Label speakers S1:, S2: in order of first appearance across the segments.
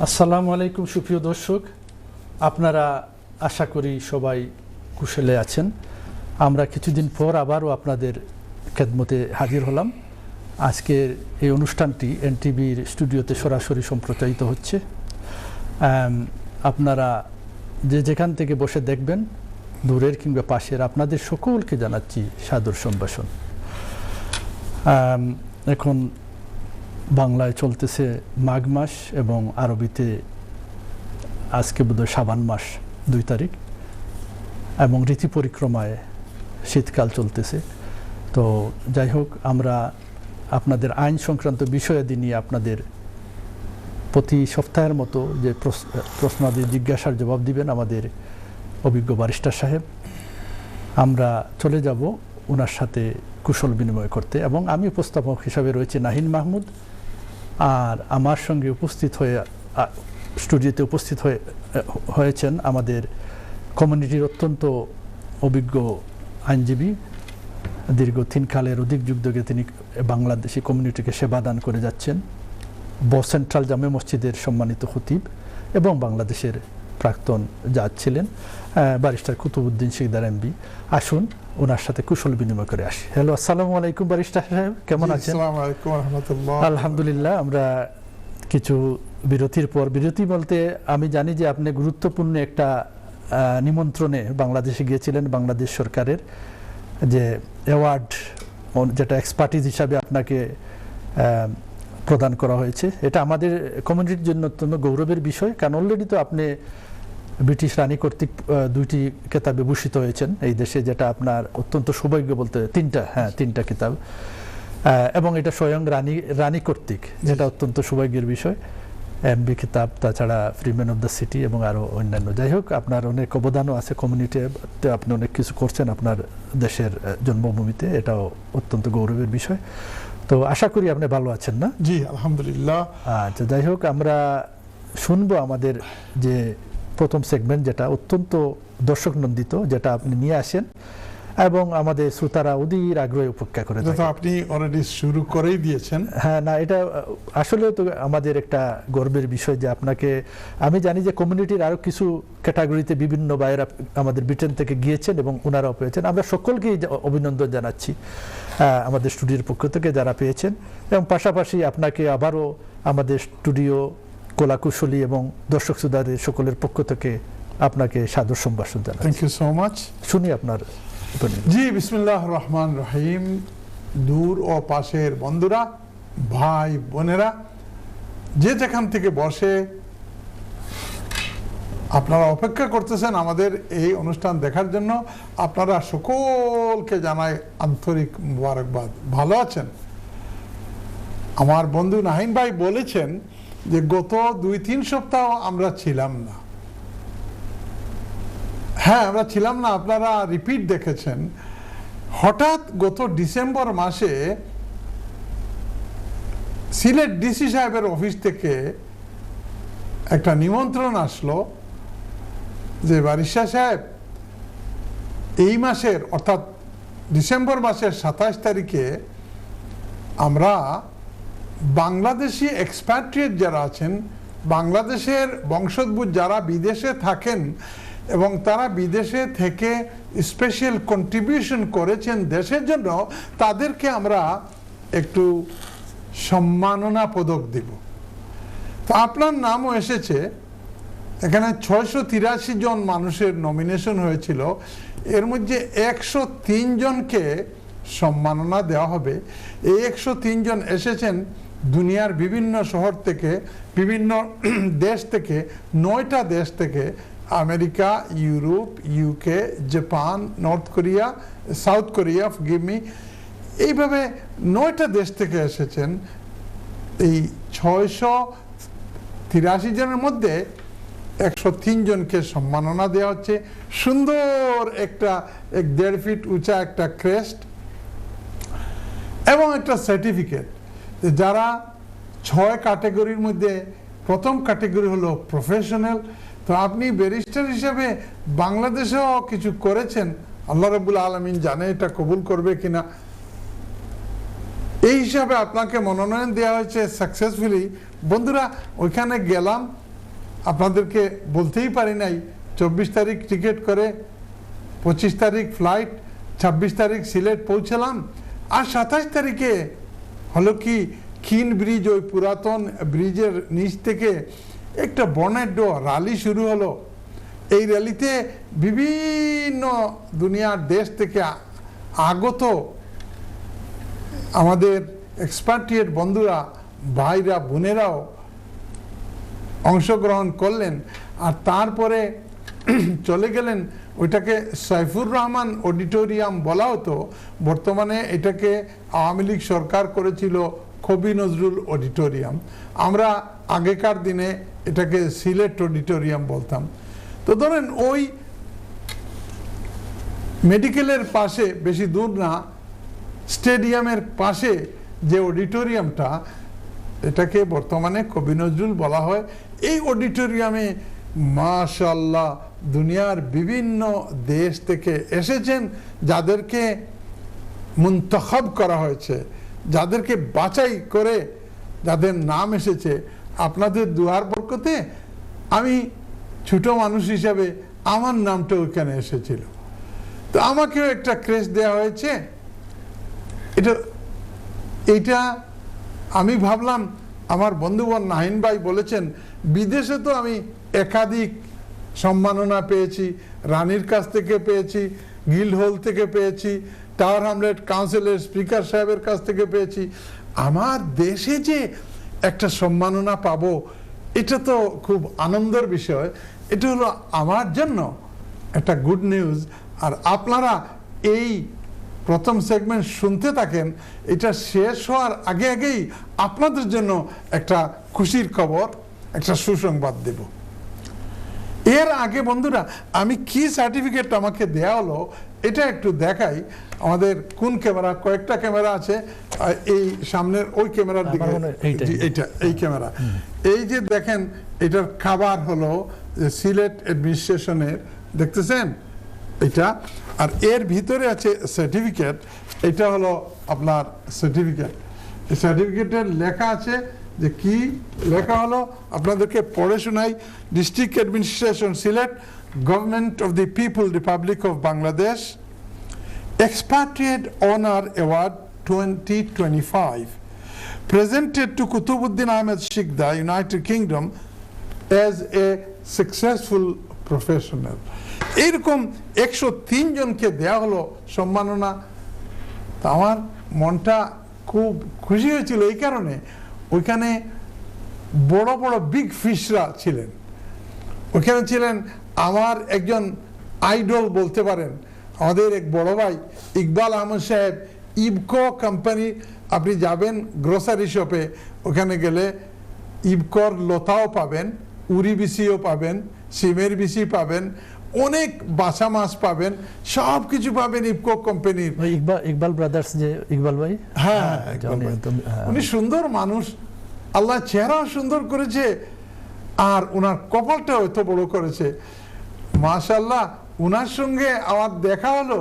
S1: আসসালামু আলাইকুম সুপ্রিয় দর্শক, আপনারা আশা করি সবাই কুশলে আছেন। আমরা কিছুদিন পর আবারও আপনাদের খেদমতে হাজির হলাম। আজকের এই অনুষ্ঠানটি এনটিভির স্টুডিওতে সরাসরি সম্প্রচারিত হচ্ছে। আপনারা যে যেখান থেকে বসে দেখবেন, দূরের কিংবা পাশের, আপনাদের সকলকে জানাচ্ছি সাদর সম্ভাষণ। এখন বাংলায় চলতেছে মাঘ মাস এবং আরবিতে আজকে বোধহয় শাবান মাস 2 তারিখ, এবং ঋতু পরিক্রমায় শীতকাল চলতেছে। তো যাই হোক, আমরা আপনাদের আইন সংক্রান্ত বিষয়াদি নিয়ে আপনাদের প্রতি সপ্তাহের মতো যে প্রশ্নাদি জিজ্ঞাসার জবাব দিবেন আমাদের অভিজ্ঞ ব্যারিস্টার সাহেব, আমরা চলে যাব ওনার সাথে কুশল বিনিময় করতে। এবং আমি উপস্থাপক হিসাবে রয়েছে নাহিন মাহমুদ, আর আমার সঙ্গে স্টুডিওতে উপস্থিত হয়েছেন আমাদের কমিউনিটির অত্যন্ত অভিজ্ঞ আইনজীবী। দীর্ঘ 3 কালের অধিক যুগ ধরে তিনি বাংলাদেশি কমিউনিটিকে সেবা দান করে যাচ্ছেন। সেন্ট্রাল জামে মসজিদের সম্মানিত খতিব এবং বাংলাদেশের প্রাক্তন জাজ ছিলেন ব্যারিস্টার কুতুবউদ্দিন শিকদার এমবি। আসুন ওনার সাথে কুশল বিনিময় করে আসি। হ্যালো, আসসালামু আলাইকুম ব্যারিস্টার সাহেব, কেমন আছেন?
S2: আসসালামু আলাইকুম ওয়া রাহমাতুল্লাহ।
S1: আলহামদুলিল্লাহ। আমরা কিছু বিরতির পর, বিরতি বলতে আমি জানি যে আপনি গুরুত্বপূর্ণ একটা নিমন্ত্রণে বাংলাদেশে গিয়েছিলেন, বাংলাদেশ সরকারের যে অ্যাওয়ার্ড, যেটা এক্সপার্টিজ হিসাবে আপনাকে প্রদান করা হয়েছে। এটা আমাদের কমিউনিটির জন্য অত্যন্ত গৌরবের বিষয়, কারণ অলরেডি তো আপনি ব্রিটিশ রানী কর্তৃক 2টি খেতাবে ভূষিত হয়েছেন এই দেশে, যেটা আপনার অত্যন্ত সৌভাগ্য বলতে 3টা খেতাব, এবং এটা স্বয়ং রানী কর্তৃক, যেটা অত্যন্ত সৌভাগ্যের বিষয়। এমবি খেতাব, তাছাড়া ফ্রিম্যান অফ দ্য সিটি এবং আরও অন্যান্য। যাই হোক, আপনার অনেক অবদানও আছে কমিউনিটিতে, আপনি অনেক কিছু করছেন আপনার দেশের জন্মভূমিতে, এটাও অত্যন্ত গৌরবের বিষয়। তো আশা করি আপনি ভালো আছেন না?
S2: জি আলহামদুলিল্লাহ।
S1: আচ্ছা, যাই হোক, আমরা শুনবো আমাদের যে প্রথম সেগমেন্ট, যেটা অত্যন্ত দর্শক নন্দিত, যেটা আপনি নিয়ে আসেন এবং আমাদের শ্রোতারা অধীর আগ্রহে উপেক্ষা করে থাকে।
S2: আপনি অলরেডি শুরু করেই দিয়েছেন।
S1: হ্যাঁ, না, এটা আসলে তো আমাদের একটা গর্বের বিষয় যে আপনাকে, আমি জানি যে কমিউনিটির আরও কিছু ক্যাটাগরিতে বিভিন্ন ভাইয়েরা আমাদের ব্রিটেন থেকে গিয়েছেন এবং ওনারাও পেয়েছেন। আমরা সকলকেই অভিনন্দন জানাচ্ছি আমাদের স্টুডিওর পক্ষ থেকে যারা পেয়েছেন, এবং পাশাপাশি আপনাকে আবারও আমাদের স্টুডিও, কলাকুশলী এবং দর্শক শ্রোতাদের সকলের পক্ষ থেকে আপনাকে সাদর সম্ভাষণ জানাচ্ছি।
S2: Thank you so much.
S1: শুনি আপনার।
S2: জি, বিসমিল্লাহির রহমানির রহিম। দূর ও পাশের বন্ধুরা, ভাই বোনেরা, যে যেখান থেকে বসে আপনারা অপেক্ষা করতেছেন আমাদের এই অনুষ্ঠান দেখার জন্য, আপনারা সকলকে জানাই আন্তরিক মোবারকবাদ। ভালো আছেন? আমার বন্ধু নাহিন ভাই বলেছেন যে গত 2-3 সপ্তাহ আমরা ছিলাম না। হ্যাঁ, আমরা ছিলাম না, আপনারা রিপিট দেখেছেন। হঠাৎ গত ডিসেম্বর মাসে সিলেট ডিসি সাহেবের অফিস থেকে একটা নিমন্ত্রণ আসলো যে ব্যারিস্টার সাহেব, এই মাসের অর্থাৎ ডিসেম্বর মাসের 27 তারিখে আমরা বাংলাদেশি এক্সপ্যাট্রিয়েট যারা আছেন, বাংলাদেশের বংশোদ্ভূত যারা বিদেশে থাকেন এবং তারা বিদেশে থেকে স্পেশাল কন্ট্রিবিউশন করেছেন দেশের জন্য, তাদেরকে আমরা একটু সম্মাননা পদক দিব। তো আপনার নামও এসেছে। এখানে 683 জন মানুষের নমিনেশন হয়েছিল, এর মধ্যে 103 জনকে সম্মাননা দেওয়া হবে। এই 103 জন এসেছেন দুনিয়ার বিভিন্ন শহর থেকে, বিভিন্ন দেশ থেকে, 9টা দেশ থেকে, America, Europe, UK, Japan, north Korea, south Korea, forgive me, এইভাবে 9টা দেশ থেকে এসেছেন। এই 683 জনের মধ্যে 103 জনকে সম্মাননা দেওয়া হচ্ছে। সুন্দর একটা 1.5 ফিট উঁচা একটা ক্রেস্ট এবং একটা সার্টিফিকেট। যারা 6 ক্যাটাগরির মধ্যে প্রথম ক্যাটাগরি হলো প্রফেশনাল। তো আপনি ব্যারিস্টার হিসেবে বাংলাদেশেও কিছু করেছেন, আল্লাহ রাব্বুল আলামিন জানে এটা কবুল করবে কিনা। এই হিসাবে আপনাকে মনোনয়ন দেওয়া হয়েছে সাকসেসফুলি। বন্ধুরা, ওইখানে গেলাম, আপনাদেরকে বলতেই পারি নাই 24 তারিখ টিকিট করে 25 তারিখ ফ্লাইট, 26 তারিখ সিলেট পৌঁছলাম, আর 27 তারিখে হলো কি খিন ব্রিজ, ওই পুরাতন ব্রিজের নিচ থেকে একটা বর্ণাঢ্য র্যালি শুরু হলো। এই র্যালিতে বিভিন্ন দুনিয়ার দেশ থেকে আগত আমাদের এক্সপার্টিয়েট বন্ধুরা, ভাইরা, বোনেরাও অংশগ্রহণ করলেন। আর তারপরে চলে গেলেন, ওইটাকে সাইফুর রহমান অডিটোরিয়াম বলা হতো, বর্তমানে এটাকে আওয়ামী লীগ সরকার করেছিল কবি নজরুল অডিটোরিয়াম। আমরা আগেকার দিনে এটাকে সিলেট অডিটোরিয়াম বলতাম। তো ধরেন ওই মেডিকেলের পাশে, বেশি দূর না, স্টেডিয়ামের পাশে যে অডিটোরিয়ামটা, এটাকে বর্তমানে কবি নজরুল বলা হয়। এই অডিটোরিয়ামে মাশাআল্লাহ দুনিয়ার বিভিন্ন দেশ থেকে এসেছেন, যাদেরকে মুন্তখাব করা হয়েছে, যাদেরকে বাছাই করে যাদের নাম এসেছে। আপনাদের দুয়ার বরকতে আমি ছোট মানুষ হিসাবে আমার নামটা ওইখানে এসেছিল, তো আমাকেও একটা ক্রেস্ট দেওয়া হয়েছে। এটা আমি ভাবলাম, আমার বন্ধুবর নাহিন ভাই বলেছেন বিদেশে তো আমি একাধিক সম্মাননা পেয়েছি, রানীর কাছ থেকে পেয়েছি, গিল্ড হল থেকে পেয়েছি, টাওয়ার হ্যামলেট কাউন্সিলের স্পিকার সাহেবের কাছ থেকে পেয়েছি, আমার দেশে যে একটা সম্মাননা পাবো, এটা তো খুব আনন্দের বিষয়। এটা হলো আমার জন্য একটা গুড নিউজ। আর আপনারা এই প্রথম সেগমেন্ট শুনতে থাকেন, এটা শেষ হওয়ার আগে আগেই আপনাদের জন্য একটা খুশির খবর, একটা সুসংবাদ দেব। এর আগে বন্ধুরা, আমি কি সার্টিফিকেট আমাকে দেয়া হলো এটা একটু দেখাই। আমাদের কোন ক্যামেরা, কয়েকটা ক্যামেরা আছে, এই সামনের ওই ক্যামেরার দিকে, এইটা এই ক্যামেরা। এই যে দেখেন, এটার খাবার হলো সিলেট অ্যাডমিনিস্ট্রেশনের, দেখতেছেন এটা, আর এর ভিতরে আছে সার্টিফিকেট। এটা হলো আপনার সার্টিফিকেট। এই সার্টিফিকেটের লেখা আছে যে কি লেখা হলো, আপনাদেরকে পড়ে শোনাই। District administration Sylhet, government of the people, Republic of Bangladesh, Expatriate Honor Award 2025 presented to Kutubuddin Ahmed Shikda, United Kingdom, as a successful professional. এরকম 103 জনকে দেয়া হলো সম্মাননা। তা আমার মনটা খুব খুশি হয়েছিল এই কারণে, ওইখানে বড় বড় বিগ ফিশরা ছিলেন। ওইখানে ছিলেন আমার একজন আইডল বলতে পারেন, আমাদের এক বড় ভাই ইকবাল আহমদ সাহেব। ইবকো কোম্পানি, আপনি যাবেন গ্রোসারি শপে, ওখানে গেলে ইবকোর লতাও পাবেন, উরি বিসিও পাবেন, সিমের বিসি পাবেন, অনেক বাসা মাছ পাবেন, সব কিছু পাবেন ইবকো কোম্পানির।
S1: ইকবাল ব্রাদার্স যে ইকবাল ভাই,
S2: হ্যাঁ, উনি সুন্দর মানুষ, আল্লাহ চেহারাও সুন্দর করেছে, আর ওনার কপালটাও এত বড় করেছে মাশাআল্লাহ। ওনার সঙ্গে আমার দেখা হলো,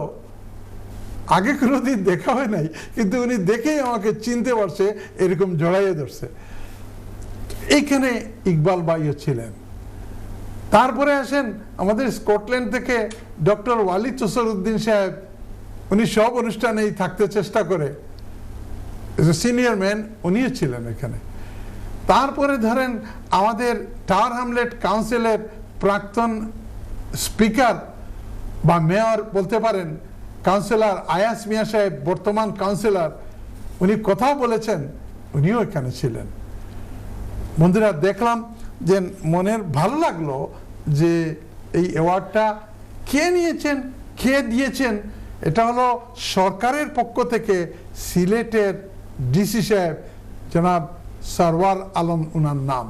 S2: আগে কোনোদিন দেখা হয় নাই, কিন্তু উনি দেখেই আমাকে চিনতে পারছে, এরকম জড়াইয়ে ধরছে। এইখানে ইকবাল ভাইও ছিলেন। তারপরে আসেন আমাদের স্কটল্যান্ড থেকে ডক্টর ওয়ালিদ চসরউদ্দিন সাহেব, উনি সব অনুষ্ঠানেই থাকতে চেষ্টা করে, সিনিয়র ম্যান, উনিও ছিলেন এখানে। তারপরে ধরেন আমাদের টাওয়ার হ্যামলেট কাউন্সিলের প্রাক্তন স্পিকার বা মেয়র বলতে পারেন, কাউন্সিলর আয়াস মিয়া সাহেব, বর্তমান কাউন্সিলর, উনি কথাও বলেছেন, উনিও এখানে ছিলেন। বন্ধুরা, দেখলাম যে মনের ভালো লাগলো যে এই অ্যাওয়ার্ডটা কে নিয়েছেন, কে দিয়েছেন। এটা হলো সরকারের পক্ষ থেকে সিলেটের ডিসি সাহেব জনাব সরওয়ার আলম, উনার নাম।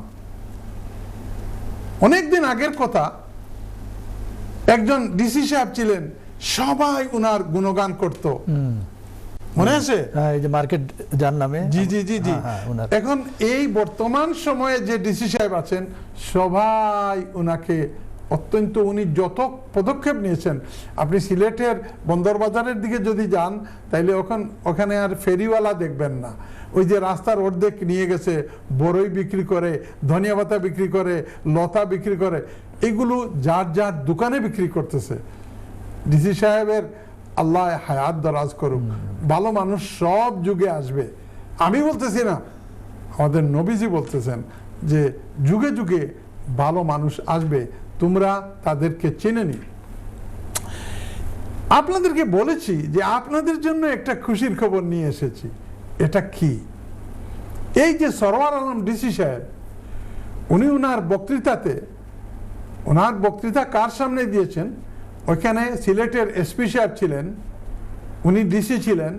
S2: অনেকদিন আগের কথা, একজন ডিসি সাহেব ছিলেন, সবাই উনার গুণগান করত, মনে আছে?
S1: এই যে মার্কেট যার নামে,
S2: জি জি জি জি। এখন এই বর্তমান সময়ে যে ডিসি সাহেব আছেন, সবাই উনাকে অত্যন্ত উনি যত পদক্ষেপ নিয়েছেন, আপনি সিলেটের বন্দরবাজারের দিকে যদি যান তাইলে ওখানে আর ফেরিওয়ালা দেখবেন না। ওই যে রাস্তার অর্ধেক নিয়ে গেছে, বড়ই বিক্রি করে, ধনিয়া পাতা বিক্রি করে, লতা বিক্রি করে, এগুলো যার যার দোকানে বিক্রি করতেছে। ডিসি সাহেবের আল্লাহ হায়াত দরাজ করুক, ভালো মানুষ সব যুগে আসবে। আমি বলতেছি না, আমাদের নবীজি বলতেছেন যে যুগে যুগে ভালো মানুষ আসবে, তোমরা তাদেরকে চেনে নি। আপনাদেরকে বলেছি যে আপনাদের জন্য একটা খুশির খবর নিয়ে এসেছি। এটা কি? এই যে সরওয়ার আলম ডিসি সাহেব, উনি ওনার বক্তৃতা কার সামনে দিয়েছেন? ওইখানে সিলেটের এসপি সাহেব ছিলেন, উনি ডিসি ছিলেন,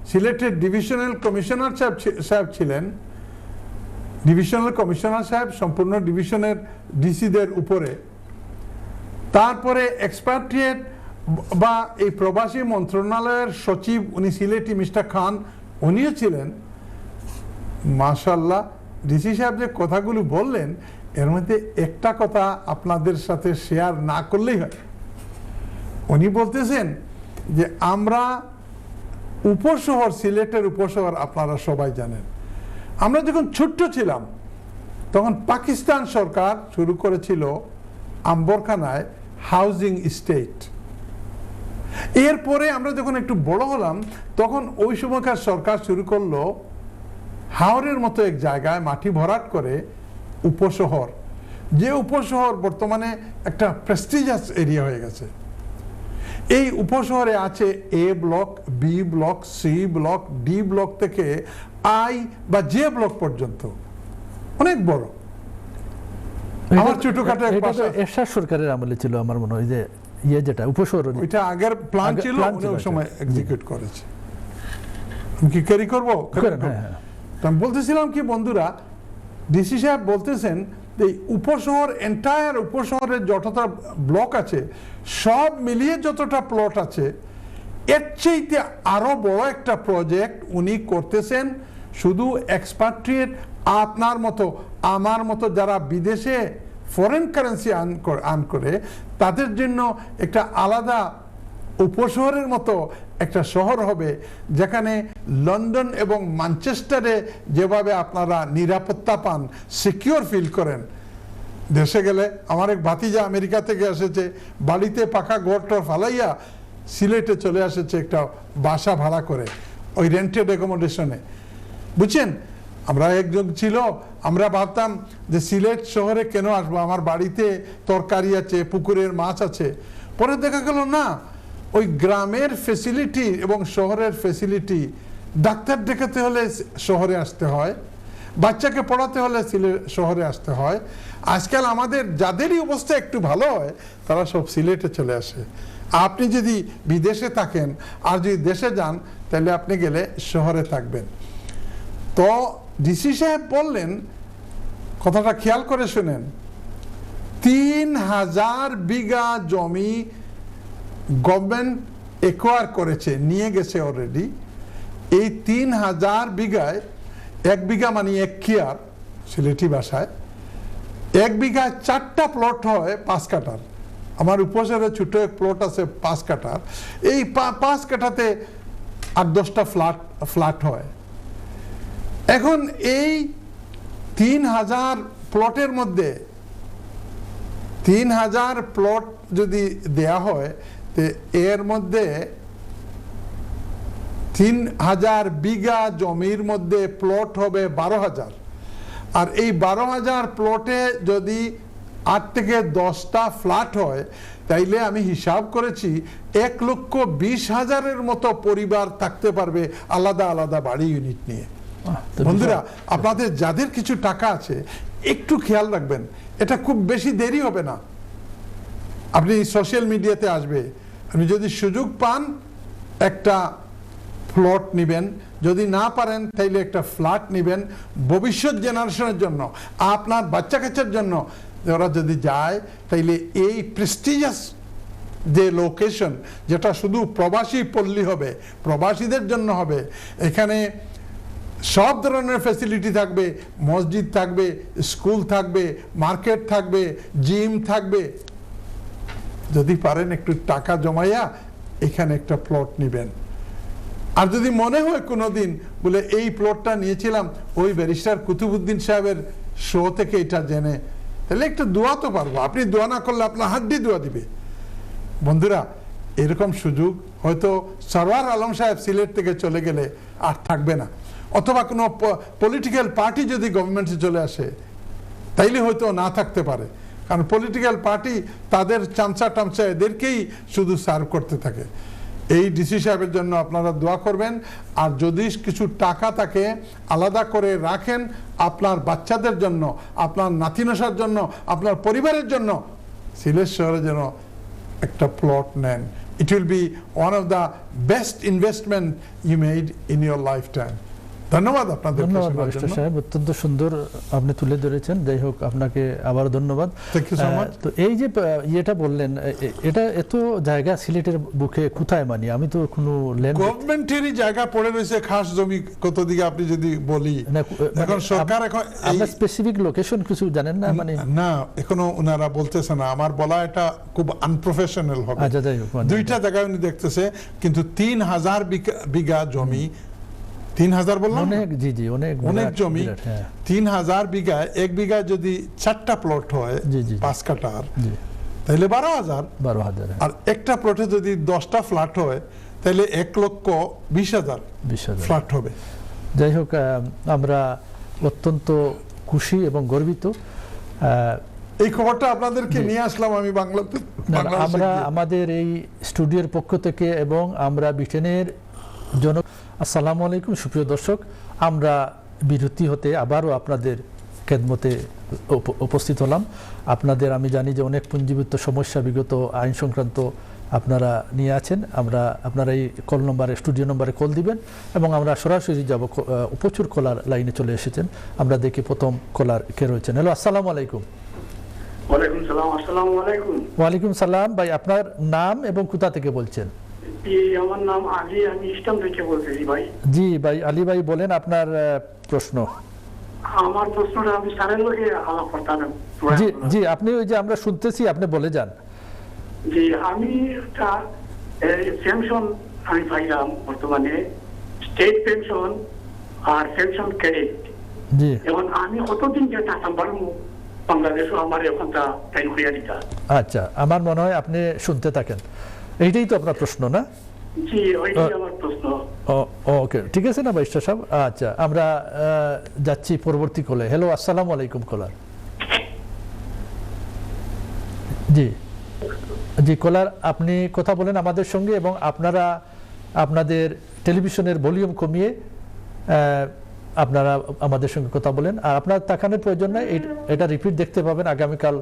S2: সিলেটের ডিভিশনাল কমিশনার সাহেব ছিলেন। ডিভিশনাল কমিশনার সাহেব সম্পূর্ণ ডিভিশনের ডিসিদের উপরে। তারপরে এক্সপাট্রিয়েট বা এই প্রবাসী মন্ত্রণালয়ের সচিব উনি সিলেটি মিস্টার খান, উনিও ছিলেন। মাশাআল্লাহ, ডিসি সাহেব যে কথাগুলো বললেন, এর মধ্যে একটা কথা আপনাদের সাথে শেয়ার না করলেই হয়। উনি বলতেছেন যে আমরা উপশহর, সিলেটের উপশহর আপনারা সবাই জানেন, আমরা যখন ছোট্ট ছিলাম তখন পাকিস্তান সরকার শুরু করেছিল আম্বরখানায় হাউজিং স্টেট। এরপরে আমরা যখন একটু বড় হলাম তখন ওই সময়কার সরকার শুরু করলো হাওরের মতো এক জায়গায় মাটি ভরাট করে উপশহর, যে উপশহর বর্তমানে একটা প্রেস্টিজিয়াস এরিয়া হয়ে গেছে। এই উপশহরে আছে A block, B block, C block, D block থেকে আই বা জে ব্লক পর্যন্ত, অনেক বড়। আমার ছোটখাটো এক বাসা
S1: এরশাদ সরকারের আমলে ছিল আমার মনে হয়, যে যেটা উপশহর,
S2: ওইটা আগের প্ল্যান ছিল, ওই সময় এক্সিকিউট করেছে। আমি কি ক্যারি করবো? আমি বলতেছিলাম কি বন্ধুরা, ডিসি সাহেব বলতেছেন এই উপশহর, এন্টায়ার উপশহরের যতটা ব্লক আছে সব মিলিয়ে যতটা প্লট আছে, এর চাইতে আরো বড় একটা প্রজেক্ট উনি করতেছেন। শুধু এক্সপাট্রিয়েট, আপনার মতো আমার মতো যারা বিদেশে ফরেন কারেন্সি আর্ন করে, তাদের জন্য একটা আলাদা উপশহরের মতো একটা শহর হবে, যেখানে লন্ডন এবং ম্যানচেস্টারে যেভাবে আপনারা নিরাপত্তা পান, সিকিউর ফিল করেন। দেশে গেলে, আমার এক ভাতিজা আমেরিকা থেকে এসেছে, বাড়িতে পাকা ঘরটর ফালাইয়া সিলেটে চলে এসেছে একটা বাসা ভাড়া করে, ওই রেন্টেড অ্যাকোমোডেশনে। বুঝছেন, আমরা একজন ছিল, আমরা ভাবতাম যে সিলেট শহরে কেন আসবো, আমার বাড়িতে তরকারি আছে, পুকুরের মাছ আছে। পরে দেখা গেল না, ওই গ্রামের ফেসিলিটি এবং শহরের ফেসিলিটি, ডাক্তার দেখাতে হলে শহরে আসতে হয়, বাচ্চাকে পড়াতে হলে শহরে আসতে হয়। আজকাল আমাদের যাদেরই অবস্থা একটু ভালো হয় তারা সব সিলেটে চলে আসে। আপনি যদি বিদেশে থাকেন আর যদি দেশে যান, তাহলে আপনি গেলে শহরে থাকবেন। তো ডিসি সাহেব বললেন, কথাটা খেয়াল করে শুনেন, 3000 বিঘা জমি গভর্নমেন্ট একোয়ার করেছে, নিয়ে গেছে অলরেডি। এই 3000 বিঘায়, 1 বিঘা মানে 1 কিয়ার সিলেটি ভাষায়, 1 বিঘায় 4টা প্লট হয় 5 কাঠার। আমার উপশহরে ছোট এক প্লট আছে 5 কাঠার। এই 5 কাঠাতে 8-10টা ফ্ল্যাট হয়। এখন এই 3000 প্লটের মধ্যে 3000 প্লট যদি দেয়া হয়, তো এর মধ্যে 3000 বিঘা জমির মধ্যে প্লট হবে 12000। আর এই 12000 প্লটে যদি 8 থেকে 10টা ফ্ল্যাট হয়, তাইলে আমি হিসাব করেছি 1,20,000-এর মতো পরিবার থাকতে পারবে আলাদা আলাদা বাড়ি ইউনিট নিয়ে। বন্ধুরা, আপনাদের যাদের কিছু টাকা আছে একটু খেয়াল রাখবেন, এটা খুব বেশি দেরি হবে না। আপনি সোশ্যাল মিডিয়াতে আসবে, আপনি যদি সুযোগ পান একটা প্লট নেবেন, যদি না পারেন তাইলে একটা ফ্ল্যাট নেবেন ভবিষ্যৎ জেনারেশনের জন্য, আপনার বাচ্চা কাচ্চার জন্য। ওরা যদি যায় তাইলে এই প্রেস্টিজিয়াস যে লোকেশন, যেটা শুধু প্রবাসী পল্লী হবে, প্রবাসীদের জন্য হবে, এখানে সব ধরনের ফ্যাসিলিটি থাকবে, মসজিদ থাকবে, স্কুল থাকবে, মার্কেট থাকবে, জিম থাকবে, যদি পারেন একটু টাকা জমাইয়া এখানে একটা প্লট নেবেন। আর যদি মনে হয় কোনোদিন বলে এই প্লটটা নিয়েছিলাম ওই ব্যারিস্টার কুতুবউদ্দিন সাহেবের শো থেকে এটা জেনে, তাহলে একটু দোয়া তো পারবো। আপনি দোয়া না করলে আপনার হাড্ডি দোয়া দিবে। বন্ধুরা, এরকম সুযোগ হয়তো সরওয়ার আলম সাহেব সিলেট থেকে চলে গেলে আর থাকবে না, অথবা কোনো পলিটিক্যাল পার্টি যদি গভর্নমেন্টে চলে আসে তাইলে হয়তো না থাকতে পারে, কারণ পলিটিক্যাল পার্টি তাদের চামচা টামচা এদেরকেই শুধু সার্ভ করতে থাকে। এই ডিসি সাহেবের জন্য আপনারা দোয়া করবেন। আর যদি কিছু টাকা তাকে আলাদা করে রাখেন আপনার বাচ্চাদের জন্য, আপনার নাতিনসার জন্য, আপনার পরিবারের জন্য, সিলেট শহরে যেন একটা প্লট নেন। It will be one of the best investment you made in your lifetime. ধন্যবাদ আপনাদের।
S1: ধন্যবাদ ব্যারিস্টার সাহেব, অত্যন্ত সুন্দর আপনি তুলে ধরেছেন। যাই হোক, আপনাকে আবার ধন্যবাদ। তো এই যে এটা বললেন, এটা এত জায়গা সিলেটের বুকে কোথায়, মানে আমি তো কোনো
S2: গভর্নমেন্টেরই জায়গা পড়ে রয়েছে, খাস জমি কত দিকে আপনি যদি বলি, এখন সরকার এখন
S1: আপনার স্পেসিফিক লোকেশন কিছু জানেন না? মানে
S2: না, এখনো ওনারা বলতেছে না, আমার বলা এটা খুব আনপ্রফেশনাল হবে।
S1: আচ্ছা, যাই হোক,
S2: দুইটা জায়গায় উনি দেখতেছে, কিন্তু 3000 বিঘা জমি, 3000 বললাম
S1: অনেক, জি জি,
S2: অনেক জমি। 3000 বিঘায়, এক বিঘায় যদি 4টা প্লট হয় 5 কাঠার, তাহলে 12,000। আর একটা প্লটে যদি 10টা ফ্ল্যাট হয় তাহলে 1,20,000 ফ্ল্যাট হবে।
S1: যাই হোক, আমরা অত্যন্ত খুশি এবং গর্বিত।
S2: এই খবরটা আপনাদেরকে নিয়ে আসলাম আমি বাংলাতে।
S1: আমরা আমাদের এই স্টুডিওর পক্ষ থেকে এবং আমরা ব্রিটেনের জন, আসসালামু আলাইকুম সুপ্রিয় দর্শক, আমরা বিরতি হতে আবারও আপনাদের খেদমতে উপস্থিত হলাম। আপনাদের, আমি জানি যে অনেক পুঞ্জীভূত সমস্যা বিগত আইন সংক্রান্ত আপনারা নিয়ে আছেন। আপনারা এই কল নম্বরে, স্টুডিও নম্বরে কল দিবেন এবং আমরা সরাসরি যাব। প্রচুর কলার লাইনে চলে এসেছেন। আমরা দেখি প্রথম কলার কে রয়েছেন। হ্যালো, আসসালামু আলাইকুম।
S3: ওয়ালাইকুম সালাম। আসসালামু আলাইকুম।
S1: ওয়ালাইকুম সালাম। ভাই, আপনার নাম এবং কোথা থেকে বলছেন?
S3: আমার নাম আলী, আমি ইস্টার্ন থেকে বলতেছি ভাই।
S1: জি ভাই, আলী ভাই বলেন আপনার প্রশ্ন।
S3: আমার প্রশ্নটা আমি স্যারের লগে আলাপ করতাম।
S1: জি জি, আপনি ওই যে আমরা শুনতেছি, আপনি বলে যান।
S3: জি, আমি একটা পেনশন আমি পাইলাম বর্তমানে, স্টেট পেনশন আর পেনশন ক্রেডিট।
S1: জি,
S3: এখন আমি কতদিন যে টাকা পারবো বাংলাদেশও আমার এখানটা টাইম হইয়া দিতা।
S1: আচ্ছা, আমার মনে হয় আপনি শুনতে থাকেন। এইটাই তো আপনার প্রশ্ন, না?
S3: জি, ওইটাই আমার প্রশ্ন।
S1: ওকে, ঠিক আছে না ব্যারিস্টার সাহেব? আচ্ছা, আমরা যাচ্ছি পরবর্তী কলে। হ্যালো, আসসালামু আলাইকুম কলার। জি জি, কলার আপনি কথা বলেন আমাদের সঙ্গে এবং আপনারা আপনাদের টেলিভিশনের ভলিউম কমিয়ে আপনারা আমাদের সঙ্গে কথা বলেন। আর আপনার তাকানোর প্রয়োজন নাই, এটা রিপিট দেখতে পাবেন আগামীকাল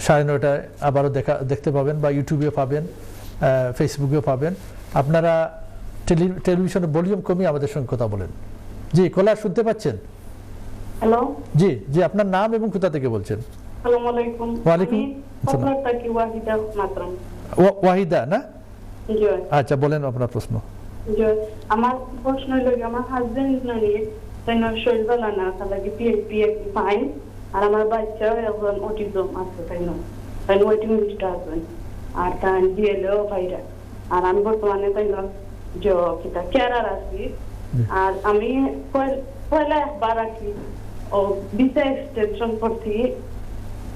S1: 9:30টায়, আবারও দেখতে পাবেন, বা ইউটিউবেও পাবেন, ফেসবুকেও পাবেন। আপনারা টেলিভিশনের ভলিউম কমিয়ে আমাদের সঙ্গে কথা বলেন। জি, কলার শুনতে পাচ্ছেন?
S4: হ্যালো,
S1: জি জি, আপনার নাম এবং কোথা থেকে বলছেন?
S4: আসসালামু আলাইকুম।
S1: ওয়ালাইকুম
S4: আসসালাম। আপনার কি ওয়াহিদা মাতরম?
S1: ওয়াহিদা না?
S4: জি।
S1: আচ্ছা, বলেন আপনার প্রশ্ন।
S4: জি, আমার প্রশ্ন হলো, আমার হাজবেন্ড নাকি তাইনা শরীর ভালো না, তাহলে পিএইচডি ফাইন, আর আমার বাচ্চা এখন অটিজম আছে, তাইনা ওয়েটিং লিস্টে আছেন, আর তাই ডিএলও ভাইরা, আর আমি বর্তমানে তাইনা যে কিটা কেয়ারার আছি। আর আমি পয়লা একবার আছি ও ভিসা এক্সটেনশন করছি,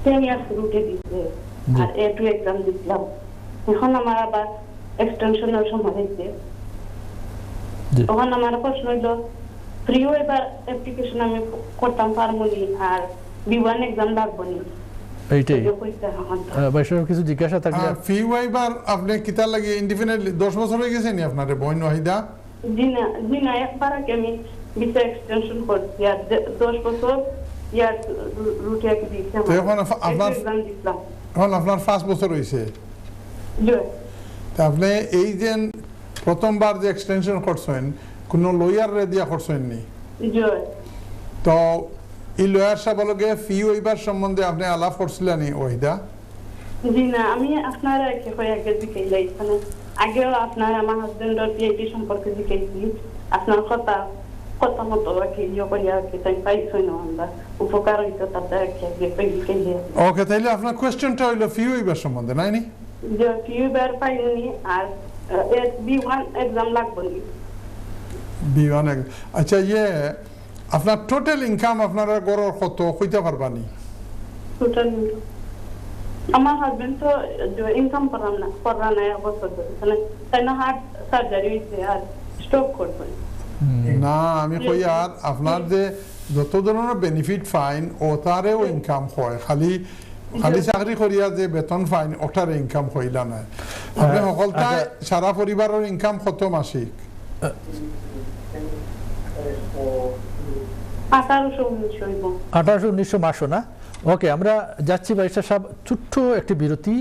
S4: 10 ইয়ার্স রুটে দিচ্ছে, আর A2 এক্সাম দিলাম। এখন আমার আবার এক্সটেনশনের সময় হয়েছে। তখন আমার প্রশ্ন হইল, ফ্রি ওয়েবার অ্যাপ্লিকেশন আমি করতাম পারবো নি, আর B1 এক্সাম লাগবো নি?
S1: এইটাই বাইশার কিছু জিজ্ঞাসা থাকলে।
S2: ফি ওয়াইবার আপনি কিতা লাগে ইনডিফিনিটলি 10 বছর হয়ে গেছে নি আপনার বোন ওয়াহিদা?
S4: জি না, একবার আগে আমি ভিসা এক্সটেনশন করছি, আর 10 বছর ইয়ার রুটে দিয়েছি।
S2: এখন আপনার 5 বছর হয়েছে। আপনি এই যে প্রথমবার যে এক্সটেনশন করছেন, কোন লয়ার রে দিয়া করছেন নি? তো এই লয়ার সাহেব লগে ফি ওইবার সম্বন্ধে আপনি আলাপ করছিলেন ওহিদা?
S4: জি না, আমি আপনার আগে জিজ্ঞাসা মানে আগেও আপনার আমার হাজবেন্ডের পিএইচডি সম্পর্কে জিজ্ঞাসি, আপনার কথা মতো তাই পাইছি না, আমরা উপকার হইতো তাদের।
S2: ওকে, তাইলে আপনার কোয়েশ্চেনটা হইলো ফি ওইবার সম্বন্ধে, নাই নি?
S4: যে ফিউবার পাইনি আর B1 এক্সাম লাগবে নি
S2: B1 আচ্ছা আপনার টোটাল ইনকাম আপনারা গড় কত কইতে পারবানি?
S4: টোটাল আমার হাজবেন্ড তো ইনকাম করার না অবস্থা মানে তাই না হার্ট সার্জারি হয়েছে আর স্ট্রোক করবে
S2: না আমি কই আর আপনার যে যত ধরনের বেনিফিট ফাইন ও তারেও ইনকাম হয় খালি চাকরি করিয়া যে বেতন ফাইন ওটার ইনকাম হইলা না আপনি সকলটা সারা পরিবারের ইনকাম কত মাসিক?
S1: 1800-1900 মাসও না। ওকে, আমরা যাচ্ছি ব্যারিস্টার সাহেব ছোট্ট একটি বিরতি,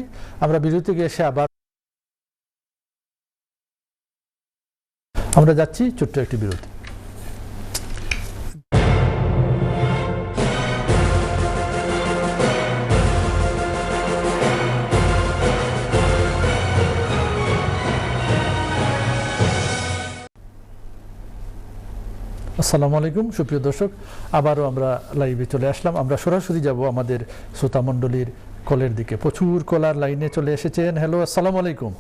S1: আমরা বিরতি গিয়ে এসে আবার আমরা যাচ্ছি ছোট্ট একটি বিরতি। আসসালামু আলাইকুম সুপ্রিয় দর্শক, আবারও আমরা লাইভে চলে আসলাম। আমরা সরাসরি যাব আমাদের শ্রোতা মণ্ডলীর কলের দিকে। প্রচুর কলার লাইনে চলে এসেছেন। হ্যালো, আসসালামু আলাইকুম।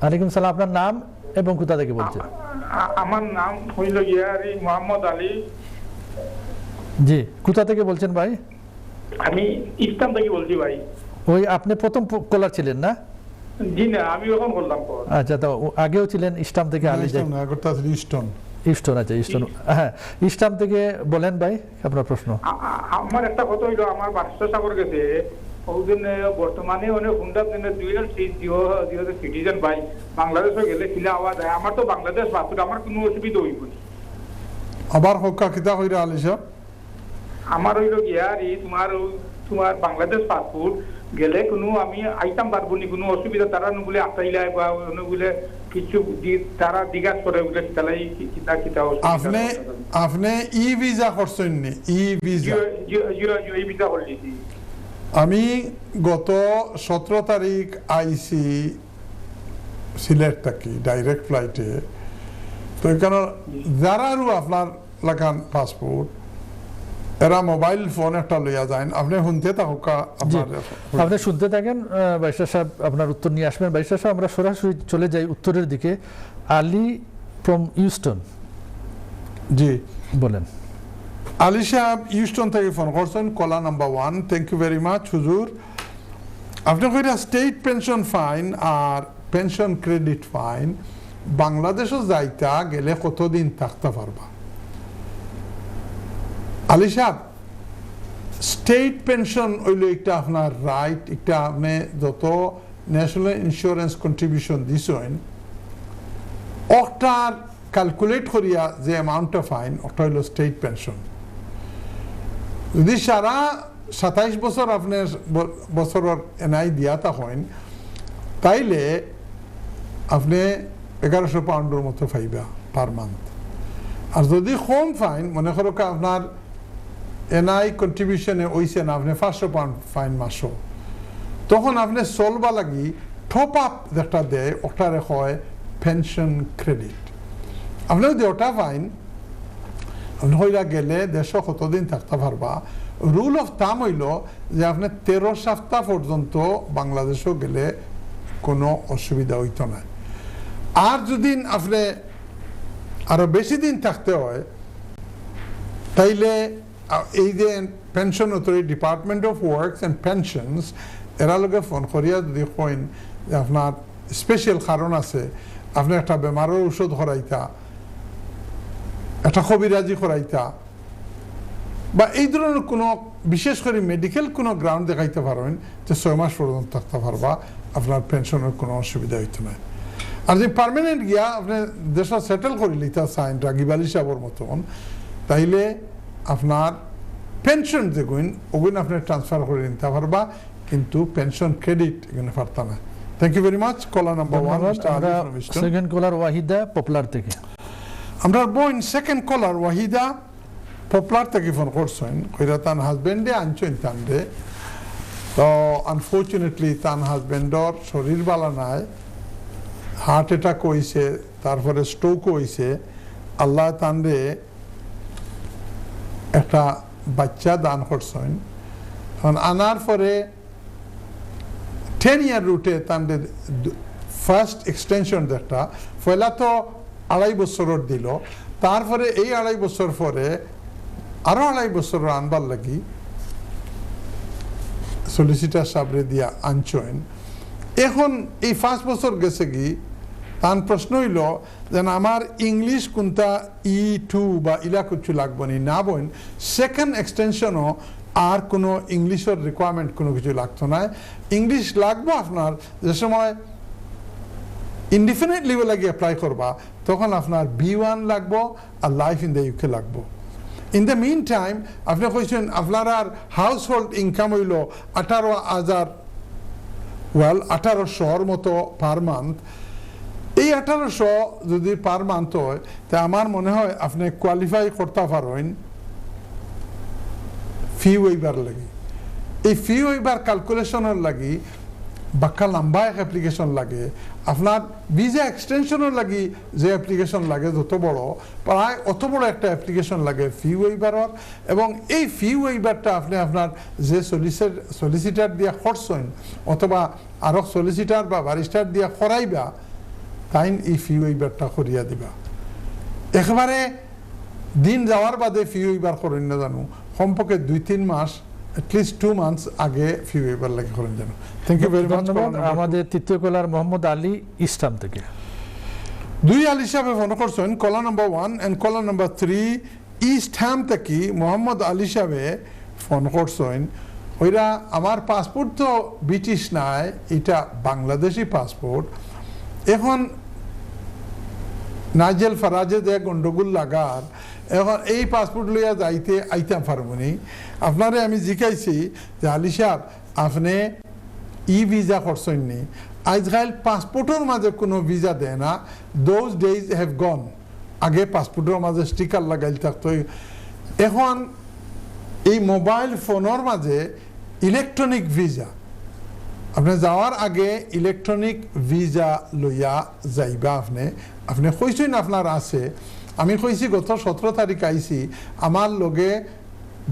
S1: ওয়ালাইকুম সালাম। আপনার নাম এবং কোথা থেকে বলছেন?
S5: আমার নাম হইল গিয়ারি মোহাম্মদ আলী।
S1: জি, কোথা থেকে বলছেন ভাই?
S5: আমি ইস্টার্ন থেকে বলছি ভাই।
S1: ওই আপনি প্রথম কলার ছিলেন না?
S5: জি না, আমি ওরকম বললাম।
S1: আচ্ছা, তো আগেও ছিলেন ইস্টার্ন থেকে?
S2: ইস্টন।
S1: আচ্ছা, ইস্টন। হ্যাঁ, ইস্টার্ন থেকে বলেন ভাই আপনার প্রশ্ন।
S5: আমার একটা কথা হইলো, আমার বাচ্চা সাগর গেছে ওদিন বর্তমানে অনেক হুন্ডার জন্য সিটিজেন ভাই বাংলাদেশে গেলে ছিল আওয়াজ হয়। আমার তো বাংলাদেশ পাসপোর্ট, আমার কোনো অসুবিধা হইব না।
S2: আবার হক্কা কিতা কইরা আলিশা?
S5: আমার হইলো গিয়ারি তোমার বাংলাদেশ পাসপোর্ট গেলে কোনো আমি আইতাম পারবো নি, কোনো অসুবিধা তারা বলে আসাইলাই বা বলে কিছু তারা জিজ্ঞাসা করে বলে তালাই কিতা কিতা
S2: আপনি ই ভিসা করছেন নি? ই ভিসা
S5: এই ভিসা করছি
S2: আমি গত 17 তারিখ আইসি সিলেট থাকি ডাইরেক্ট ফ্লাইটে। তো এখানে যারা আপনার লাগান পাসপোর্ট এরা মোবাইল ফোন একটা লইয়া যায়, আপনি শুনতে থাকুক।
S1: আপনি শুনতে থাকেন, ব্যারিস্টার সাহেব আপনার উত্তর নিয়ে আসবেন। ব্যারিস্টার সাহেব, আমরা সরাসরি চলে যাই উত্তরের দিকে। Ali from Euston.
S2: জি
S1: বলেন।
S2: আলী সাহেব ইউস্টন থেকে ফোন করছেন, caller number 1। Thank you very much হুজুর। আপনি কইরা স্টেট পেনশন ফাইন আর পেনশন ক্রেডিট ফাইন বাংলাদেশও যাইতা গেলে কতদিন থাকতে পারবা? আলী সাহেব, স্টেট পেনশন হইল একটা আপনার রাইট, একটা আপনি যত ন্যাশনাল ইন্স্যুরেন্স কন্ট্রিবিউশন দিছেন ওটার ক্যালকুলেট করিয়া যে অ্যামাউন্টটা ফাইন ওটা হইল স্টেট পেনশন। যদি সারা 27 বছর আপনার বছরের এনআই দিয়া থাকেন তাইলে আপনি 1100 পাউন্ডের মতো পাইবা পার মান্থ। আর যদি কম ফাইন, মনে করো আপনার এনআই কন্ট্রিবিউশনে হইছে না, আপনি 500 পাউন্ড ফাইন মাসো, তখন আপনি চলবা লাগি টপ আপ যেটা দেয় ওটারে হয় পেনশন ক্রেডিট। আপনি যদি ওটা ফাইন আপনি হইলা গেলে 150 কতদিন থাকতে পারবা। রুল অফ থাম হইল যে আপনি 13 সপ্তাহ পর্যন্ত বাংলাদেশও গেলে কোনো অসুবিধা হইতো না। আর যদি আপনি আরো বেশি দিন থাকতে হয় তাইলে এই যে pension authority, department of works and pensions, এরা লোকে ফোন করিয়া যদি কইন যে আপনার স্পেশাল কারণ আছে, আপনি একটা বেমারের ঔষধ করাইতা, একটা কবিরাজি করাইতা, বা এই ধরনের কোনো বিশেষ করে মেডিকেল কোনো গ্রাউন্ড দেখাইতে পারবেন যে 6 মাস পর্যন্ত থাকতে পারবা, আপনার পেনশনের কোনো অসুবিধা হইতো না। আর যদি পার্মানেন্ট গিয়া আপনি দেশে সেটেল করে লিতা চাইন রাগিব আলী সাহেবের মতন, তাইলে আপনার পেনশন যেগুন ওগুন আপনি ট্রান্সফার করে নিতে পারবা, কিন্তু পেনশন ক্রেডিট এখানে পারতা না। Thank you very much. Caller number 1
S1: second caller Wahida Poplar থেকে।
S2: আমরা বোন সেকেন্ড কলার ওয়াহিদা পপুলার থেকে ফোন করছেন, কইরা তার হাজবেন্ডে আনছেন তানরে। তো আনফর্চুনেটলি তার হাজবেন্ডর শরীর বালা নাই, হার্ট অ্যাটাক হয়েছে, তারপরে স্ট্রোক হয়েছে। আল্লাহ তানরে একটা বাচ্চা দান করছেন। এখন আনার পরে 10-year রুটে তাদের ফার্স্ট এক্সটেনশন যেটা পয়লা তো 2.5 বছরের দিল, তারপরে এই 2.5 বছর পরে আরো 2.5 বছর আনবার লাগি সলিসিটার সাবরে দিয়া আনছেন। এখন এই 5 বছর গেছে কি, তার প্রশ্ন হইল যে আমার ইংলিশ কোনটা E2 বা ইলা কিছু লাগবো না বোন, সেকেন্ড এক্সটেনশনও আর কোনো ইংলিশের রিকোয়ারমেন্ট কোনো কিছু লাগতো না। ইংলিশ লাগবো আপনার যে সময় ইনডিফিনিট লেভেল লাগে অ্যাপ্লাই করবা, তখন আপনার B1 লাগবো আর লাইফ ইন দ্য UK লাগবো। ইন দ্য মিন টাইম আপনি কইছেন আপনার আর হাউস হোল্ড ইনকাম হইল 18,000 1800 মতো পার মান্থ। এই 1800 যদি পার মান্থ হয়, তা আমার মনে হয় আপনি কোয়ালিফাই করতে পারেন ফি ওয়েবার লাগি। এই ফি ওয়েবার ক্যালকুলেশনের লাগি বাক্কা লম্বা এক অ্যাপ্লিকেশন লাগে। আপনার ভিসা এক্সটেনশনের লাগি যে অ্যাপ্লিকেশন লাগে যত বড়, প্রায় অত বড় একটা অ্যাপ্লিকেশন লাগে ফি ওয়েবারের। এবং এই ফি ওয়েবারটা আপনি আপনার যে সলিসিটার দিয়া খরচেন অথবা আরো সলিসিটার বা ব্যারিস্টার দিয়া খরাইবা, তাই এই ফি ওয়েবারটা করিয়া দিবা। একেবারে দিন যাওয়ার বাদে ফি ওয়েবার করেন না জানো, কমপক্ষে 2-3 মাস এটলিস্ট 2 months আগে ফি ওয়েবার লাগে করেন জানো। Thank you very much.
S1: আমাদের তৃতীয় কলার মোহাম্মদ আলী ইস্টাম থেকে
S2: 2 আলী সাহেব ফোন করছেন, caller number 1 and caller number 3 East Ham থেকে মোহাম্মদ আলী সাহেব ফোন করছেন। ওইরা আমার পাসপোর্ট তো ব্রিটিশ নাই, এটা বাংলাদেশি পাসপোর্ট। এখন নাইজেল ফারাজে যে গন্ডগোল লাগার, এখন এই পাসপোর্ট লইয়া যাইতে আইতাম পারবনি। আপনারে আমি জিজ্ঞাসি যে আলী সাহেব আপনি ভিসা করছেন নি? আজকাল পাসপোর্টের মাঝে কোনো ভিসা দেয় না, দোজ ডেজ হ্যাভ গন। আগে পাসপোর্টের মাঝে স্টিকার লাগাইল থাকতো, এখন এই মোবাইল ফোনের মাঝে ইলেকট্রনিক ভিসা। আপনি যাওয়ার আগে ইলেকট্রনিক ভিসা লইয়া যাইবা। আপনি কইছেন আপনার আছে, আমি কইছি গত 17 তারিখ আইছি, আমার লগে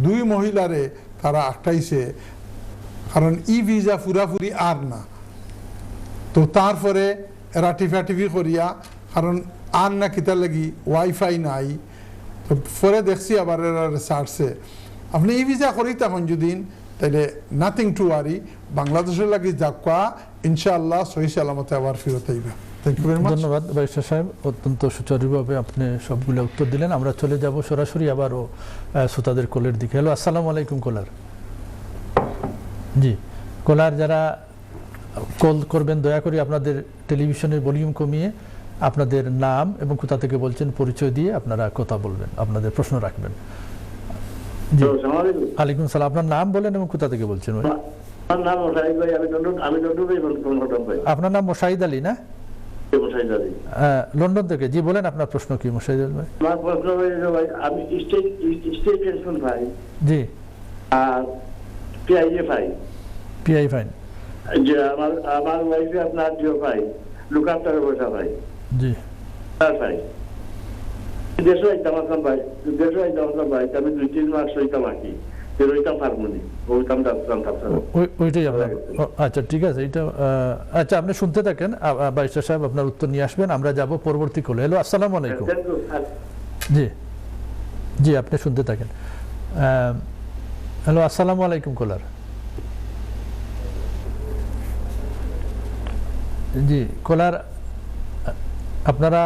S2: 2 মহিলারে তারা আটকাইছে, কারণ ভিসা পুরাপুরি আর না। তো তারপরে এরা টিফাটিফি করিয়া, কারণ আর না কিতার লাগি ওয়াইফাই নাই, তো পরে দেখছি আবার এরা সারছে। আপনি ভিসা করি তখন যদি, তাইলে নাথিং টু ওয়ারি, বাংলাদেশের লাগি যাকা ইনশাআল্লাহ সহি সালামতে আবার ফিরত আইবা।
S1: ধন্যবাদ ব্যারিস্টার সাহেব, অত্যন্ত সুচারুভাবে আপনি সবগুলো উত্তর দিলেন। আমরা চলে যাব সরাসরি আবারও শ্রোতাদের কলের দিকে। হ্যালো, আসসালামু আলাইকুম কলার। জি কলার, যারা কল করবেন দয়া করে আপনাদের টেলিভিশনের ভলিউম কমিয়ে আপনাদের নাম এবং কোথা থেকে বলছেন পরিচয় দিয়ে আপনারা কথা বলবেন, আপনাদের প্রশ্ন রাখবেন। জি ওয়ালাইকুম সালাম, আপনার নাম বলেন এবং কোথা থেকে বলছেন? আপনার নাম মোশাহিদ আলী না? লন্ডন থেকে। জি বলেন আপনার প্রশ্ন কি মোশাহিদ আলী ভাই?
S6: আমার প্রশ্ন ভাই, আমি স্টেট পেনশন পাই।
S1: জি। আর পিআই ফাইন।
S6: যে আমার ওয়াইফে আপনার জিও পাই, লুকাপ্টারে পয়সা পাই।
S1: জি।
S6: তার পাই দেশে একদম আসলাম ভাই, দেশে একদম আসলাম ভাই, আমি 2-3 মাস হইতাম আছি, রইতাম পারবনি, ওইতাম ডাক্তার।
S1: ওইটাই আপনার। আচ্ছা ঠিক আছে, এটা আচ্ছা আপনি শুনতে থাকেন, ব্যারিস্টার সাহেব আপনার উত্তর নিয়ে আসবেন। আমরা যাব পরবর্তী কলে। হ্যালো, আসসালামু আলাইকুম। জি জি আপনি শুনতে থাকেন। হ্যালো, আসসালামু আলাইকুম কলার। জি কলার, আপনারা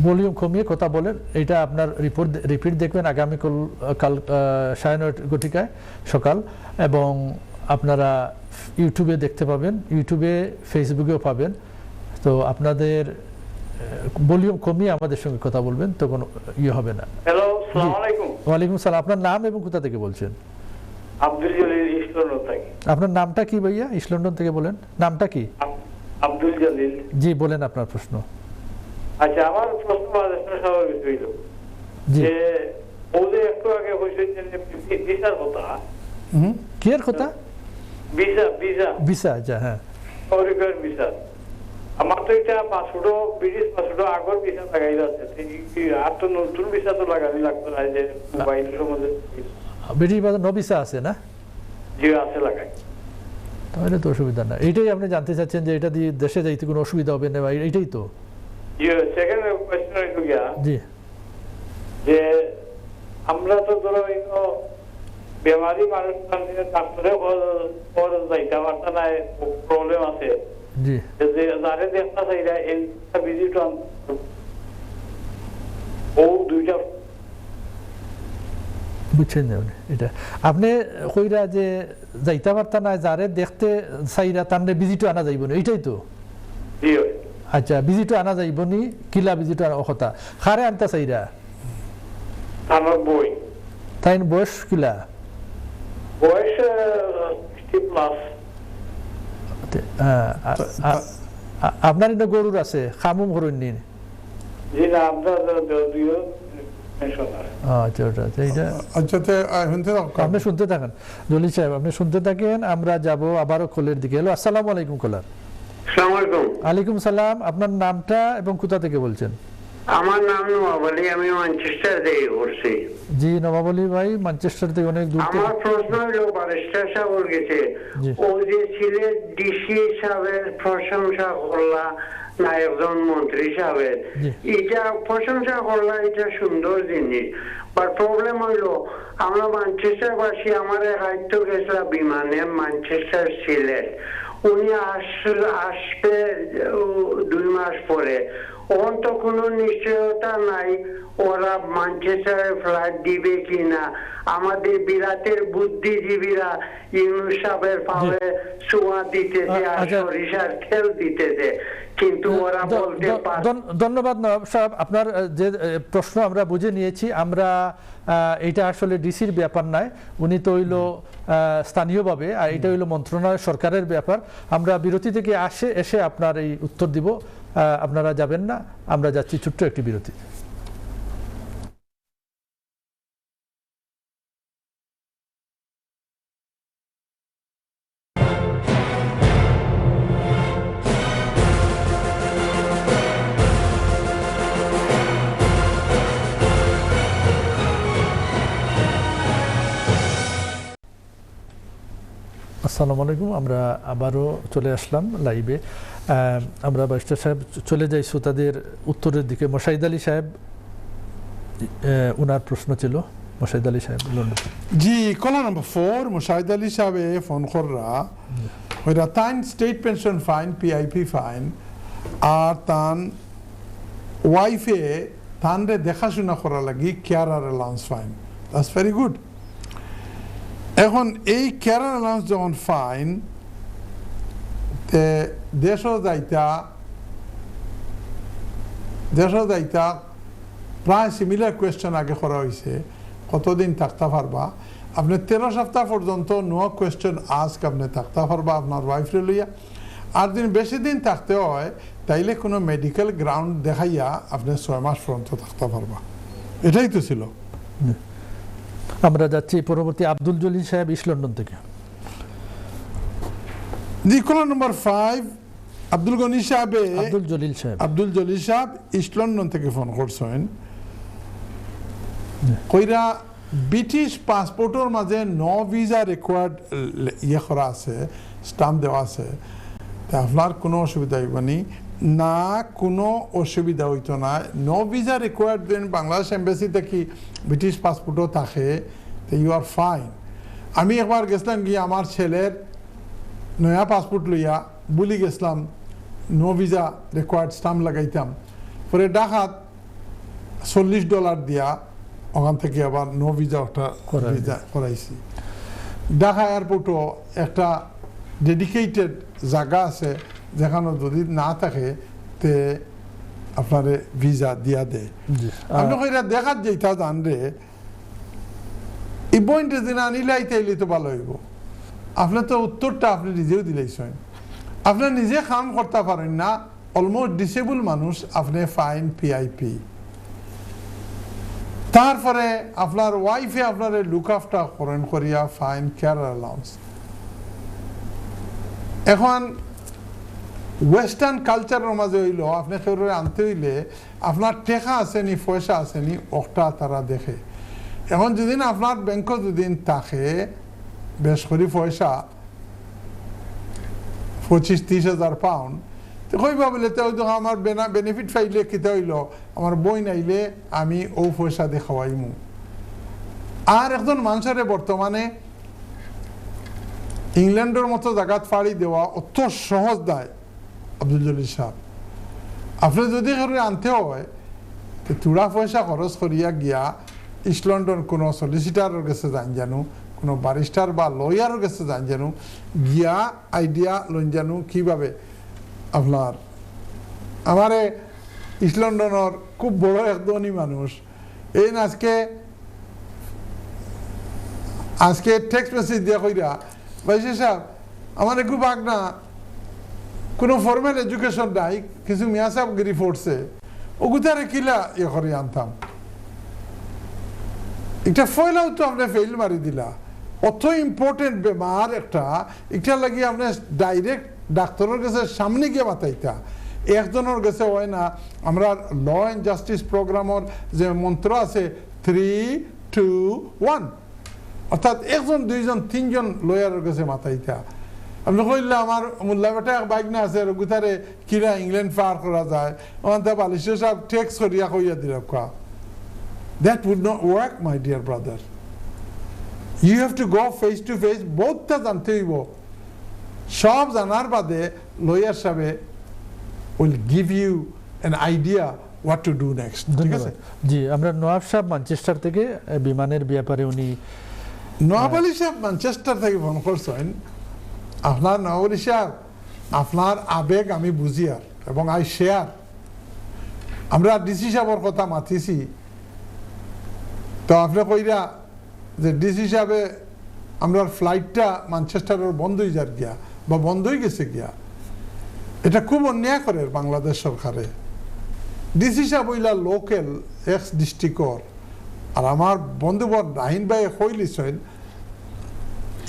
S1: ভলিউম কমিয়ে কথা বলেন। এটা আপনার রিপিট দেখবেন আগামী কাল 9:30 ঘটিকায় সকাল, এবং আপনারা ইউটিউবে দেখতে পাবেন, ইউটিউবে ফেসবুকেও পাবেন। তো আপনাদের ভলিউম কমিয়ে আমাদের সঙ্গে কথা বলবেন, তখন ইয়ে হবে না।
S6: হ্যালো, আসসালামু আলাইকুম।
S1: ওয়ালাইকুম সালাম, আপনার নাম এবং কোথা থেকে বলছেন?
S6: আব্দুল জলিল, ইস্ট লন্ডন থেকে।
S1: আপনার নামটা কি ভাইয়া? ইস্ট লন্ডন থেকে বলেন, নামটা কি?
S6: আব্দুল জলিল।
S1: জি বলেন আপনার প্রশ্ন।
S6: আচ্ছা, আমার প্রশ্ন স্বাভাবিক হইল যে ওদের একটু আগে হয়েছে ভিসার কথা।
S1: কি এর কথা?
S6: Visa visa
S1: visa. আচ্ছা হ্যাঁ,
S6: আমেরিকার ভিসা। আমার তো এটা পাসপোর্টও ব্রিটিশ পাসপোর্টও আগর ভিসা লাগাই যাচ্ছে, আর তো নতুন ভিসা তো লাগানি লাগতো না, যে মোবাইল সম্বন্ধে
S1: ব্রিটিশ নো ভিসা আছে না?
S6: জি আছে, লাগাই।
S1: তাহলে তো অসুবিধা না। এইটাই আপনি জানতে চাচ্ছেন যে এটা দিয়ে দেশে যাইতে কোনো অসুবিধা হবে না, এইটাই তো?
S7: সেকেন্ড কোয়েশ্চন হইল গিয়া
S1: জি,
S7: যে আমরা তো ধরো বেমারি মানুষ ডাক্তারে যাইতে পারতা না, প্রবলেম আছে,
S1: জি,
S7: যে যারে দেখতে চাইরা এই ভিজিট ও দুইটা
S1: বুঝছেন না এটা আপনি কইরা যে যাইতে পারতা না, যারে দেখতে চাইরা তার ভিজিটও আনা যাইব না, এইটাই তো? আচ্ছা, ভিজিটও আনা যাইব নি, কিলা ভিজিটও আনা কথা খারে আনতা চাইরা?
S7: আমার বই
S1: তাই বয়স কিলা?
S7: বয়স 60 প্লাস।
S1: আপনার এনে গরুর আছে, খামুম করুন নি?
S7: জি না, আমরা দুইও পেনশনার।
S1: আচ্ছা, ওটা এইটা
S2: আচ্ছা, শুনতে দাও।
S1: আপনি শুনতে থাকেন জলিল সাহেব, আপনি শুনতে থাকেন। আমরা যাব আবারও কলের দিকে। হ্যালো, আসসালামু আলাইকুম কলার।
S8: আসসালামু আলাইকুম।
S1: আলাইকুম সালাম। আপনার নামটা এবং কোথা থেকে বলছেন?
S8: আমার নাম নওয়াব আলী, আমি ম্যানচেস্টার থেকে করছি।
S1: জি, নবাব আলী ভাই, ম্যানচেস্টার থেকে অনেক দূর থেকে।
S8: আমার প্রশ্ন হলো ব্যারিস্টার সাহেব গেছে, ও যে সিলেট ডিসি সাহেবের প্রশংসা করলা না একজন মন্ত্রী সাহেবের, এটা প্রশংসা করলা, এটা সুন্দর জিনিস, বাট প্রবলেম হইলো আমরা ম্যানচেস্টার বাসী, আমার হাইতো গেছিলাম বিমানে ম্যানচেস্টার সিলেট, উনি আসবে 2 মাস পরে, ওর তো কোনো নিশ্চয়তা নাই ওরা ম্যানচেস্টারে ফ্লাইট দিবে কিনা। আমাদের বিরাটের বুদ্ধিজীবীরা ইউনুস সাহেবের পাওয়ে ছোঁয়া দিতেছে আর সরিষার তেল দিতেছে, কিন্তু ওরা বলতে পারে।
S1: ধন্যবাদ নবাব সাহেব, আপনার যে প্রশ্ন আমরা বুঝে নিয়েছি। আমরা এটা আসলে ডিসির ব্যাপার নয়, উনি তো হইল স্থানীয়ভাবে, আর এটা হইল মন্ত্রণালয় সরকারের ব্যাপার। আমরা বিরতি থেকে এসে আপনার এই উত্তর দিব। আপনারা যাবেন না, আমরা যাচ্ছি ছোট্ট একটি বিরতি। আসসালামু আলাইকুম, আমরা আবারও চলে আসলাম লাইভে। আমরা ব্যারিস্টার সাহেব চলে যাই শ্রোতাদের উত্তরের দিকে। মোশাহিদ আলী সাহেব, উনার প্রশ্ন ছিল। মোশাহিদ আলী সাহেব লন্ডন।
S2: জি, কলা নাম্বার 4 মোশাহিদ আলী সাহেবে ফোন কররা ওইটা তাইন state pension fine, PIP fine, আর তান ওয়াইফে তানরে দেখাশোনা করা লাগি carer allowance fine. That's very good. এখন এই কেয়ারার অ্যালাউন্স যখন ফাইন, দেশও যাইতা প্রায় সিমিলার কোয়েশ্চন আগে করা হয়েছে, কতদিন থাকতে পারবা আপনি? 13 সপ্তাহ পর্যন্ত নো কোয়েশ্চন আস্ক আপনি থাকতে পারবা আপনার ওয়াইফরে লইয়া। আর দিন বেশি দিন থাকতে হয় তাইলে কোনো মেডিকেল গ্রাউন্ড দেখাইয়া আপনি 6 মাস পর্যন্ত থাকতে পারবা। এটাই তো ছিল।
S1: আমরা যাচ্ছি পরবর্তী আব্দুল জলিল সাহেব ইস্ট লন্ডন থেকে।
S2: জি, কলা নম্বর 5 আব্দুল গনি সাহেব, আব্দুল জলিল সাহেব ইস্ট লন্ডন থেকে ফোন করছেন। কইরা ব্রিটিশ পাসপোর্টের মাঝে নো ভিসা রিকোয়ার্ড ইয়ে করা আছে, স্টাম্প দেওয়া আছে, আপনার কোনো অসুবিধা হইব না? কোনো অসুবিধা হইতো না। নো ভিসা রিকোয়ার্ড দেন বাংলাদেশ এম্বাসি থেকে ব্রিটিশ পাসপোর্টও থাকে, তো ইউ আর ফাইন। আমি একবার গেছিলাম গিয়ে আমার ছেলের নয়া পাসপোর্ট লইয়া বলি গেছিলাম নো ভিসা রিকোয়ার্ড স্টাম্প লাগাইতাম, পরে ডাকাত $40 দিয়া ওখান থেকে আবার নো ভিসা একটা ভিসা করাইছি। ঢাকা এয়ারপোর্টও একটা ডেডিকেটেড জায়গা আছে যেখানে যদি না থাকে তে আপনার ভিসা দিয়া দেয়। আপনি কইরা দেখাত যেটা জানরে এই পয়েন্টে দিন আনিলাই তাইলে তো ভালো হইব। আপনার তো উত্তরটা আপনি নিজেও দিলেইছেন, আপনার নিজে কাম করতে পারেন না, অলমোস্ট ডিসেবল মানুষ, আপনি ফাইন পিআইপি। তারপরে আপনার ওয়াইফে আপনার লুক আফটার করেন করিয়া ফাইন কেয়ার অ্যালাউন্স। এখন ওয়েস্টার্ন কালচারের মাঝে হইল আপনি কেউ আনতে হইলে আপনার টেকা আসেনি, পয়সা আসেনি, ওটা তারা দেখে। এখন যেদিন আপনার ব্যাংক যেদিন থাকে বেশ করে পয়সা, 25-30,000 পাউন্ড তো কইবা বলে তো আমার বেনিফিট পাইলে কিতা হইল আমার বই নাইলে আমি ও পয়সা দিয়ে খাওয়াইমু। আর একজন মানুষের বর্তমানে ইংল্যান্ডের মতো জায়গাত ফাড়ি দেওয়া অত সহজ দায় আব্দুল জলিল সাহেব। আপনি যদি আনতে হয় তো তুড়া পয়সা খরচ করিয়া গিয়া ইস্ট লন্ডন কোনো সলিসিটারের কাছে যান জানো, কোনো ব্যারিস্টার বা লয়ারের কাছে যান জানো, গিয়া আইডিয়া লন জানো কীভাবে আপনার আমারে ইস্ট লন্ডনের খুব বড় এক ধনী মানুষ এই আজকে টেক্সট মেসেজ দিয়া কইরা ভাইসে সাহেব আমার খুব আগনা কোনো ফর্মাল এডুকেশন নাই, কিছু মিয়া সাহেবগিরি পড়ছে ওগুতারে কিলা ইয়ে করে আনতাম। এটা ফয়লাও তো আপনি ফেল মারি দিলা। অত ইম্পর্টেন্ট বেমার একটা এটা লাগি আপনি ডাইরেক্ট ডাক্তারের কাছে সামনে গিয়ে বাতাইতা একজনের কাছে হয় না। আমরা ল অ্যান্ড জাস্টিস প্রোগ্রামের যে মন্ত্র আছে 3, 2, 1 অর্থাৎ একজন, দুইজন, তিনজন লয়ারের কাছে মাতাইতা। আপনি কইলে আমার মোল্লা বেটা এক বাইক না আছে গুতারে কিরা ইংল্যান্ড পার করা যায় ওখান বালিশের সব টেক্স করিয়া কইয়া দিল কোয়া। That would not work, my dear brother. You have to go face to face. বোধটা জানতে হইব। সব জানার বাদে লয়ার সাহেবে will give you an idea what to do next. ঠিক আছে?
S1: জি, আমরা নওয়াব সাহেব ম্যানচেস্টার থেকে বিমানের ব্যাপারে উনি
S2: নওয়াব আলী সাহেব ম্যানচেস্টার থেকে ফোন করছেন। আপনার নওয়াব আলী সাহেব আপনার আবেগ আমি বুঝি আর এবং আই শেয়ার। আমরা ডিসি সাহেবের কথা মাতিছি তো আপনি কইরা যে ডিসি সাহেবে আমরা ফ্লাইটটা ম্যানচেস্টারের বন্ধ হয়ে যার গিয়া বা বন্ধ হয়ে গেছে গিয়া, এটা খুব অন্যায় করে বাংলাদেশ সরকারে। ডিসি সাহেব হইলা লোকাল এক্স ডিস্ট্রিক্টর আর আমার বন্ধুবর রাহিন ভাই কইলিছেন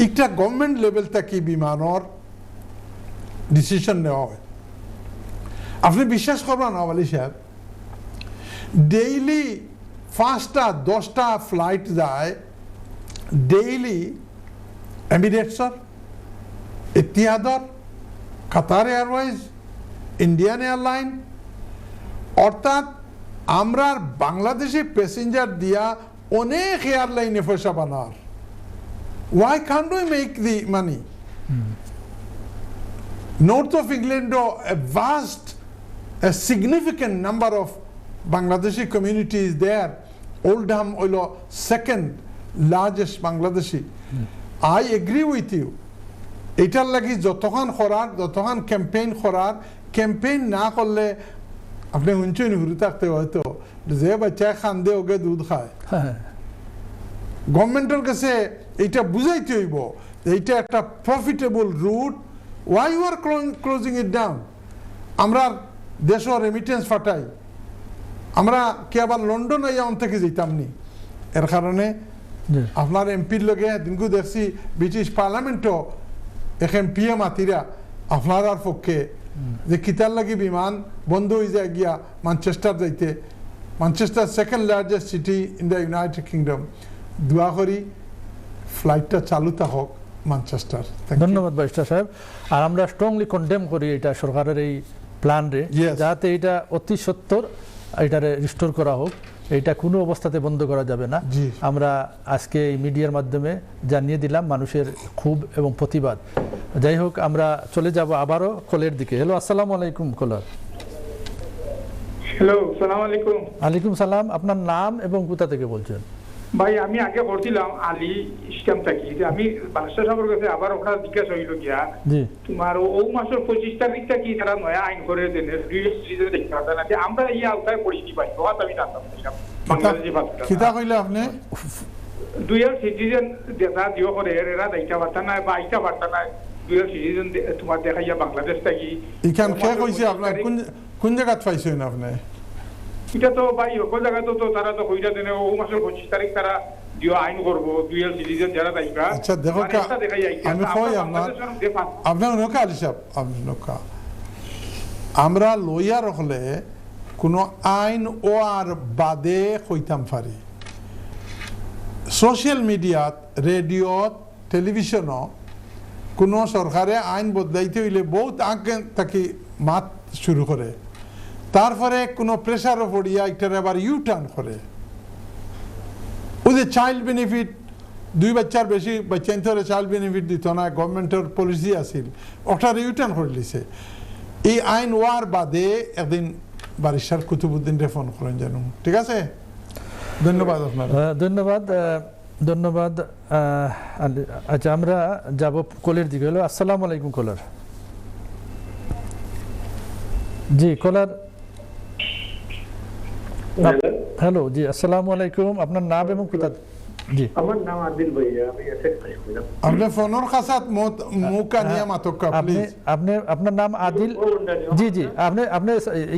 S2: একটা গভর্নমেন্ট লেভেল থেকে বিমানের ডিসিশন নেওয়া হয়। আপনি বিশ্বাস করবেন না আলী সাহেব, ডেইলি 5টা 10টা ফ্লাইট যায় daily এমিরেটসর, ইতিহাদর, Qatar Airways, Indian airline. অর্থাৎ আমরা বাংলাদেশি প্যাসেঞ্জার দিয়া অনেক এয়ারলাইনে পয়সা বানার। Why can't we make the money? North of England, a vast, a significant number of Bangladeshi communities there. Oldham oil second largest Bangladeshi. I agree with you. এটার লাগি যতক্ষণ করার যতক্ষণ ক্যাম্পেইন করার, ক্যাম্পেইন না করলে আপনি শুনছেন ঘুরে থাকতে হয়তো যে বাচ্চা খান্দে ওকে দুধ খায়। গভর্নমেন্টের কাছে এইটা বুঝাইতে হইব এইটা একটা profitable route. Why you are closing it down? আমরা দেশও রেমিটেন্স ফাটাই, আমরা কি আবার লন্ডন আইয়া থেকে যেতাম নি? এর কারণে আপনার এমপির লগে দিনকু দেখছি ব্রিটিশ পার্লামেন্টও এখন পিএম আতিরা আপনার আর পক্ষে যে কিতার লাগি বিমান বন্ধ হয়ে যায় গিয়া ম্যানচেস্টার যাইতে। Manchester second largest city in the United kingdom. দোয়া করি ফ্লাইটটা চালু থাকুক ম্যানচেস্টার।
S1: ধন্যবাদ ব্যারিস্টার সাহেব। আর আমরা স্ট্রংলি কন্ডেম করি এটা সরকারের এই প্ল্যান রে, যাতে এটা অতি সত্তর এটারে রিস্টোর করা হোক। এটা কোনো অবস্থাতে বন্ধ করা যাবে না। আমরা আজকে এই মিডিয়ার মাধ্যমে জানিয়ে দিলাম মানুষের ক্ষোভ এবং প্রতিবাদ। যাই হোক, আমরা চলে যাব আবারও কলের দিকে। হ্যালো, আসসালামু আলাইকুম কলার।
S5: হ্যালো, আসসালামু আলাইকুম।
S1: আলাইকুম সালাম। আপনার নাম এবং কোথা থেকে বলছেন?
S5: ভাই আমি আগে করছিলাম আলী ইসলাম থাকি। আমি বাদশাহ সাহেবের কাছে আবার ওটা জিজ্ঞাসা হইল গিয়া তোমার ও মাসের 25 তারিখ থেকে তারা নয়া আইন করে দেন দেখতে পারতাম না। আমরা এই আওতায় পড়িনি ভাই, হওয়া আমি জানতাম বাংলাদেশি ভাষা
S2: কিতা কইলে আপনি
S5: দুইয়ের সিটিজেন দেখা দিও করে এরা দেখতে পারতাম না বা আইতা পারতাম না। দুইয়ের সিটিজেন তোমার দেখাইয়া বাংলাদেশ থাকি
S2: এখান কে কইছে আপনার কোন জায়গা পাইছেন আপনি?
S5: এটা তো ভাই ওই জায়গায় তো তারা তো কইরা দেন ও মাসের 25 তারিখ তারা দিও আইন করবো দুইয়ের সিটিজেন যারা দায়িকা।
S2: আচ্ছা দেখো আমি কই আপনার নৌকা আলী সাহেব, আপনি নৌকা আমরা লইয়ার হলে কোনো আইন ও আর বাদে কইতাম পারি। সোশ্যাল মিডিয়াত, রেডিওত, টেলিভিশনও কোনো সরকারে আইন বদলাইতে হইলে বহুত আগে তাকে মাত শুরু করে, তারপরে কোনো প্রেশারও পড়িয়া এটার আবার ইউ টার্ন করে। ওই যে চাইল্ড বেনিফিট, 2 বাচ্চার বেশি বাচ্চা ধরে চাইল্ড বেনিফিট দিত না, গভর্নমেন্টের পলিসি আছিল, ওটার ইউ টার্ন করে দিছে। এই আইন ওয়ার বাদে একদিন বারিশার কুতুবুদ্দিনরে ফোন করেন জানো, ঠিক আছে? ধন্যবাদ আপনার।
S1: ধন্যবাদ। আচ্ছা, আমরা যাব কলের দিকে। হলো, আসসালামু আলাইকুম কলার। জি কলার, হ্যালো, জি আসসালামু আলাইকুম, আপনার নাম এবং কোথা? জি,
S7: আমার নাম আদিল ভাইয়া, আমি এসএস পাই কইলাম।
S2: আপনি ফোনের কাছাত মুখ নিয়ে মাতকা প্লিজ।
S1: আপনার নাম আদিল? জি জি, আপনি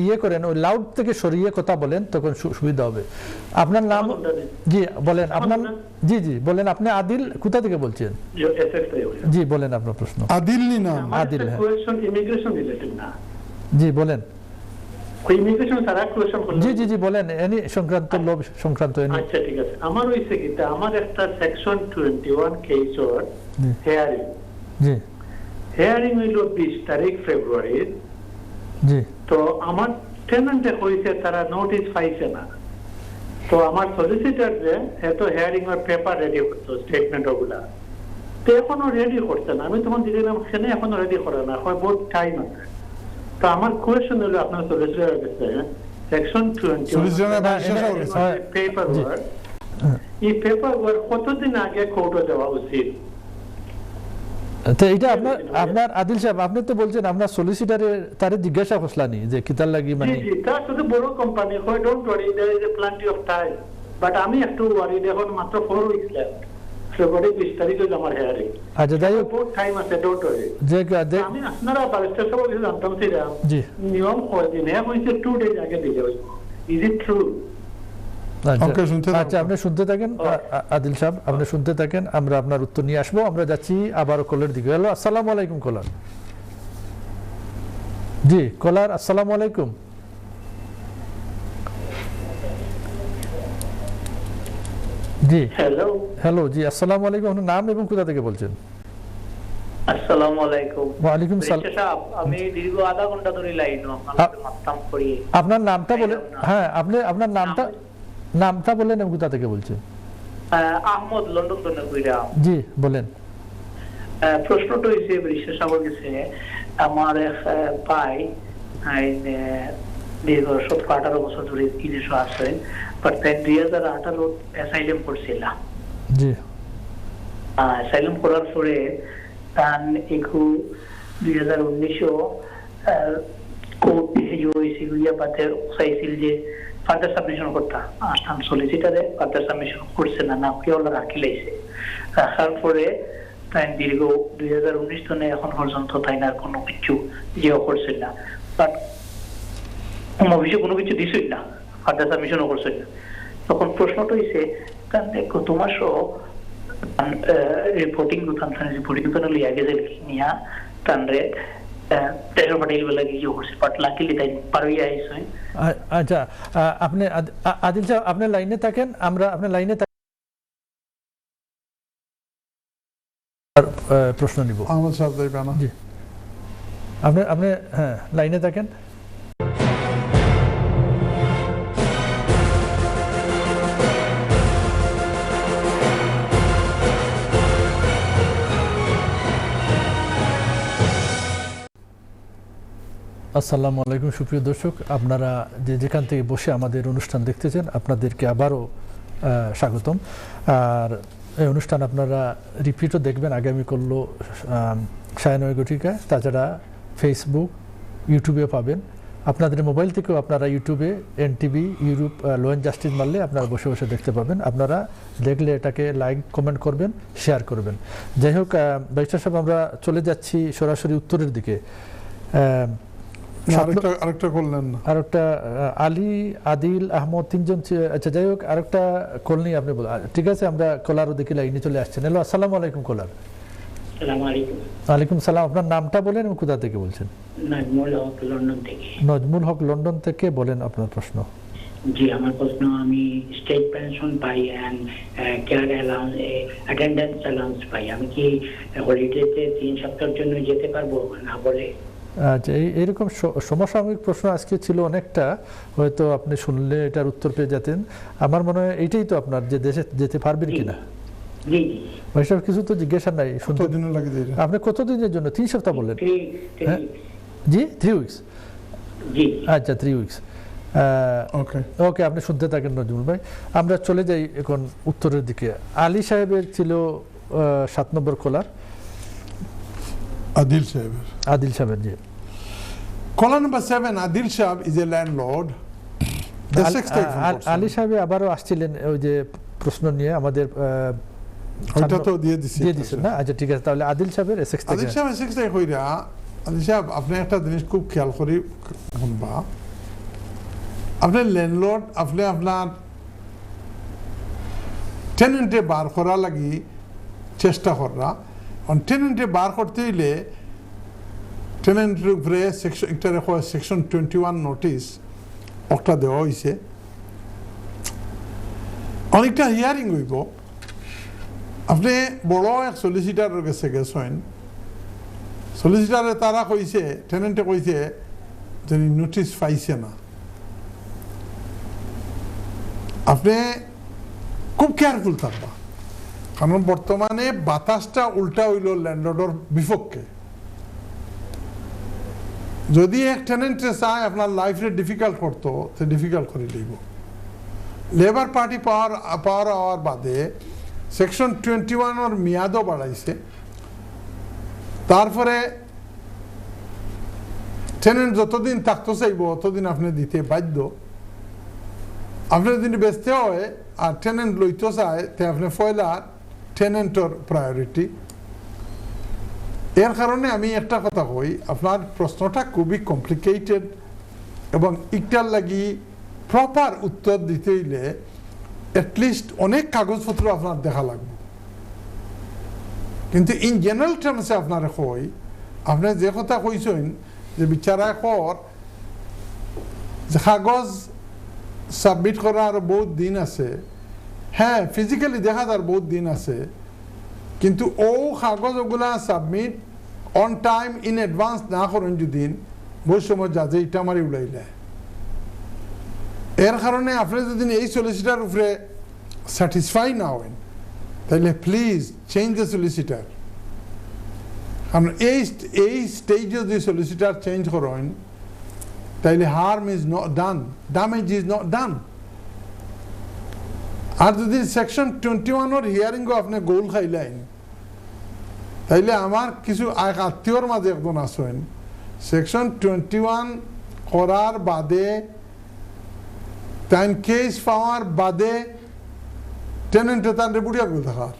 S1: ইয়ে করেন, ওই লাউড থেকে সরিয়ে কথা বলেন, তখন সুবিধা হবে। আপনার নাম? জি বলেন আপনার। জি জি বলেন, আপনি আদিল কোথা থেকে বলছেন? জি বলেন আপনার প্রশ্ন।
S2: আদিল নি নাম?
S1: আদিল, হ্যাঁ।
S7: কোয়েশ্চন ইমিগ্রেশন রিলেটেড না,
S1: জি বলেন।
S7: ইমিগ্রেশন সারা কোয়েশ্চন করলাম।
S1: জি জি জি বলেন, এনি সংক্রান্ত, লোভ সংক্রান্ত এনি।
S7: আচ্ছা ঠিক আছে। আমার হইছে কি, আমার একটা সেকশন 21 কেস ওর হেয়ারিং।
S1: জি
S7: হেয়ারিং হইল 20 তারিখ ফেব্রুয়ারি।
S1: জি,
S7: তো আমার টেনেন্টে কইছে তারা নোটিস পাইছে না। তো আমার সলিসিটার যে এত হেয়ারিং এর পেপার রেডি করতো, স্টেটমেন্ট ওগুলা, তো এখনো রেডি করছে না। আমি তখন দিলাম সেখানে, এখনো রেডি করে না, হয় বহুত টাইম আছে। তো আমার কোয়েশ্চন হলো, আপনার সলিসিটার কাছে সেকশন 21 পেপার ওয়ার্ক, এই পেপার ওয়ার্ক কতদিন আগে কোর্টে দেওয়া উচিত?
S1: তো এটা আপনার আদিল সাহেব, আপনি তো বলছেন আপনার সলিসিটারে তারে জিজ্ঞাসা করছলানি যে কিতার লাগি, মানে
S7: জি তার সাথে বড় কোম্পানি হয়, don't worry, there is a plenty of time, but আমি একটু ওয়ারি, এখন মাত্র 4 উইকস লেফট, ফেব্রুয়ারি 20 তারিখে আমার হেয়ারিং।
S1: আচ্ছা যাই হোক,
S7: বহুত টাইম আছে, ডোন্ট ওয়ারি।
S1: যে
S7: আমি আপনারা বারিস্টার সব কিছু জানতাম ছিল।
S1: জি,
S7: নিয়ম কয়দিন হইছে? 2 ডেজ আগে দিলে হইব। Is it true?
S1: আচ্ছা আপনি শুনতে থাকেন আদিল সাহেব, আপনি শুনতে থাকেন, আমরা আপনার উত্তর নিয়ে আসবো। আমরা যাচ্ছি আবার কলের দিকে। হ্যালো, আসসালামু আলাইকুম কলার। জি কলার, আসসালামু আলাইকুম। জি
S7: হ্যালো,
S1: হ্যালো, জি আসসালামু আলাইকুম। আপনার নাম এবং কোথা থেকে বলছেন?
S9: আসসালামু আলাইকুম।
S1: ওয়ালাইকুম সালাম।
S9: আমি দীর্ঘ আধা ঘন্টা ধরে লাইন আপনাদের মাততাম করি।
S1: আপনার নামটা বলেন। হ্যাঁ, আপনি আপনার নামটা বলেন এবং কোথা থেকে বলছেন?
S9: আহমদ, লন্ডন থেকে কইরা।
S1: জি বলেন।
S9: প্রশ্নটা হইছে বিশ্বাস আমার কাছে, আমার এক ভাই দীর্ঘ 17-18 বছর ধরে বিদেশে আছে, বাট তাই 2018 অ্যাসাইলাম করছিলাম।
S1: জি,
S9: অ্যাসাইলাম করার পরে তার 2019 কোর্ট হয়েছিল চাইছিল যে ফার্দার সাবমিশন করতা, আসাম সলিসিটারে ফার্দার সাবমিশন করছে না, না কেউ রাখি লাইছে। রাখার পরে তাই দীর্ঘ 2019 সনে এখন পর্যন্ত তাই না কোনো কিছু ইয়েও করছে না, বাট অফিসে কোনো কিছু দিছই না, ফার্দার সাবমিশনও করছে না। তখন প্রশ্নটা হয়েছে গত মাসও রিপোর্টিং তো লিয়া গেছে নিয়া তানরে তেরো পাটিল বেলা গিয়ে করছে, বাট লাকিলি তাই পারই আইছে।
S1: আচ্ছা, আপনি আদিল সাহেব আপনি লাইনে থাকেন, আমরা আপনার লাইনে প্রশ্ন নিব।
S2: আহমদ সাহেব যাইবা না?
S1: জি, আপনি হ্যাঁ লাইনে থাকেন। আসসালামু আলাইকুম সুপ্রিয় দর্শক, আপনারা যেখান থেকে বসে আমাদের অনুষ্ঠান দেখতেছেন আপনাদেরকে আবারও স্বাগতম। আর এই অনুষ্ঠান আপনারা রিপিটও দেখবেন আগামী করলো ৯:৩০ ঘটিকায়, তাছাড়া ফেসবুক, ইউটিউবে পাবেন। আপনাদের মোবাইল থেকেও আপনারা ইউটিউবে NTV Europe law and justice মারলে আপনারা বসে বসে দেখতে পাবেন। আপনারা দেখলে এটাকে লাইক, কমেন্ট করবেন, শেয়ার করবেন। যাই হোক ব্যারিস্টার সাহেব, আমরা চলে যাচ্ছি সরাসরি উত্তরের দিকে।
S2: আরেকটা করলেন না?
S1: আরেকটা আলী, আদিল, আহমদ, তিনজন। আচ্ছা যাই হোক, আরেকটা কল নিয়ে আপনি বলেন। ঠিক আছে, আমরা কলারও দেখি লাইনে চলে আসছেন। হ্যালো, আসসালামু আলাইকুম কলার। ওয়ালাইকুম সালাম। আপনার নামটা বলেন এবং কোথা থেকে বলছেন?
S9: নাজমুল হক, লন্ডন থেকে।
S1: নাজমুল হক, লন্ডন থেকে, বলেন আপনার প্রশ্ন।
S9: জি আমার প্রশ্ন, আমি স্টেট পেনশন পাই and care allowance, attendance allowance পাই, আমি কি হলিডেতে 3 সপ্তাহের জন্য যেতে পারবো না বলে?
S1: আচ্ছা, এইরকম সমসাময়িক প্রশ্ন আজকে ছিল অনেকটা, হয়তো আপনি শুনলে এটার উত্তর পেয়ে যেতেন। আমার মনে হয় এইটাই তো আপনার, যে দেশে যেতে পারবেন কিনা।
S9: জি জি
S1: ওইসব কিছু তো জিজ্ঞাসা নাই।
S2: কতদিন লাগে যে এটা?
S1: আপনি কতদিনের জন্য? 3 সপ্তাহ বললেন?
S9: হ্যাঁ
S1: জি 3 উইকস।
S9: জি
S1: আচ্ছা 3 উইকস।
S2: ওকে
S1: ওকে, আপনি শুনতে থাকেন নজরুল ভাই। আমরা চলে যাই এখন উত্তরের দিকে। আলী সাহেবের ছিল 7 নম্বর কলার,
S2: আদিল সাহেবের।
S1: আদিল সাহেবের। জি
S2: Caller number 7, Adil Shah is a landlord. The sixth type from Port
S1: Ali
S2: Said.
S1: সাহেব আবারও আসছিলেন ওই যে প্রশ্ন নিয়ে আমাদের
S2: ওইটা তো দিয়ে দিছি।
S1: দিয়ে দিচ্ছেন না? আচ্ছা ঠিক আছে, তাহলে আদিল সাহেবের এসএক্স থেকে।
S2: আদিল সাহেব সিক্স টাইপ হইরা, আদিল সাহেব আপনি একটা জিনিস খুব খেয়াল করি শুনবা, আপনি ল্যান্ডলর্ড, আপনি আপনার টেনেন্টে বার করা লাগি চেষ্টা করা। টেনেন্টে বার করতে হইলে টেনেন্টের উপরে সেকশন 21 নোটিস একটা দেওয়া হয়েছে, অনেকটা হিয়ারিং হইব। আপনি বড় এক সলিসিটারের কাছে গেছেন, সলিসিটারে তারা কইছে, টেনেন্টে কইছে যে নোটিস পাইছে না। আপনি খুব কেয়ারফুল থাকবা, কারণ বর্তমানে বাতাসটা উল্টা হইল ল্যান্ডলর্ডের বিপক্ষে। যদি এক টেনেন্টে চায় আপনার লাইফে ডিফিকাল্ট করতো, তো ডিফিকাল্ট করে দিব। লেবার পার্টি পাওয়ার হওয়ার বাদে সেকশন 21 মেয়াদও বাড়াইছে। তারপরে টেনেন্ট যতদিন থাকতে চাইব ততদিন আপনি দিতে বাধ্য। আপনি যদি বেচতে হয় আর টেনেন্ট লইতে চায়, তে আপনি পয়লা টেনেন্টর প্রায়োরিটি। এর কারণে আমি একটা কথা কই, আপনার প্রশ্নটা খুবই কমপ্লিকেটেড এবং ইটার লাগি প্রপার উত্তর দিতে হইলে অ্যাটলিস্ট অনেক কাগজপত্র আপনার দেখা লাগবে। কিন্তু ইন জেনারেল টার্মসে আপনারা কই, আপনি যে কথা কইছেন যে বিচারা কর যে কাগজ সাবমিট করা আরো বহুত দিন আছে, হ্যাঁ ফিজিক্যালি দেখা যার বহুত দিন আছে, কিন্তু ও কাগজ ওগুলা submit on time in advance না করেন যদি বহু সময় যা যে ইটা মারি উড়াইলে। এর কারণে আপনি যদি এই সলিসিটার উপরে স্যাটিসফাই না হন, তাহলে প্লিজ চেঞ্জ দ্য সলিসিটার। কারণ এই স্টেজে যদি সলিসিটার চেঞ্জ করেন, তাহলে harm is not done, damage is not done. আর যদি সেকশন 21 হিয়ারিংও আপনি গোল খাইলেন, তাইলে আমার কিছু আত্মীয়র মাঝে একজন আসেন, সেকশন 21 করার বাদে, টাইম কেস পাওয়ার বাদে টেনেন্টে তার রেপুটিয়া করে থাকার।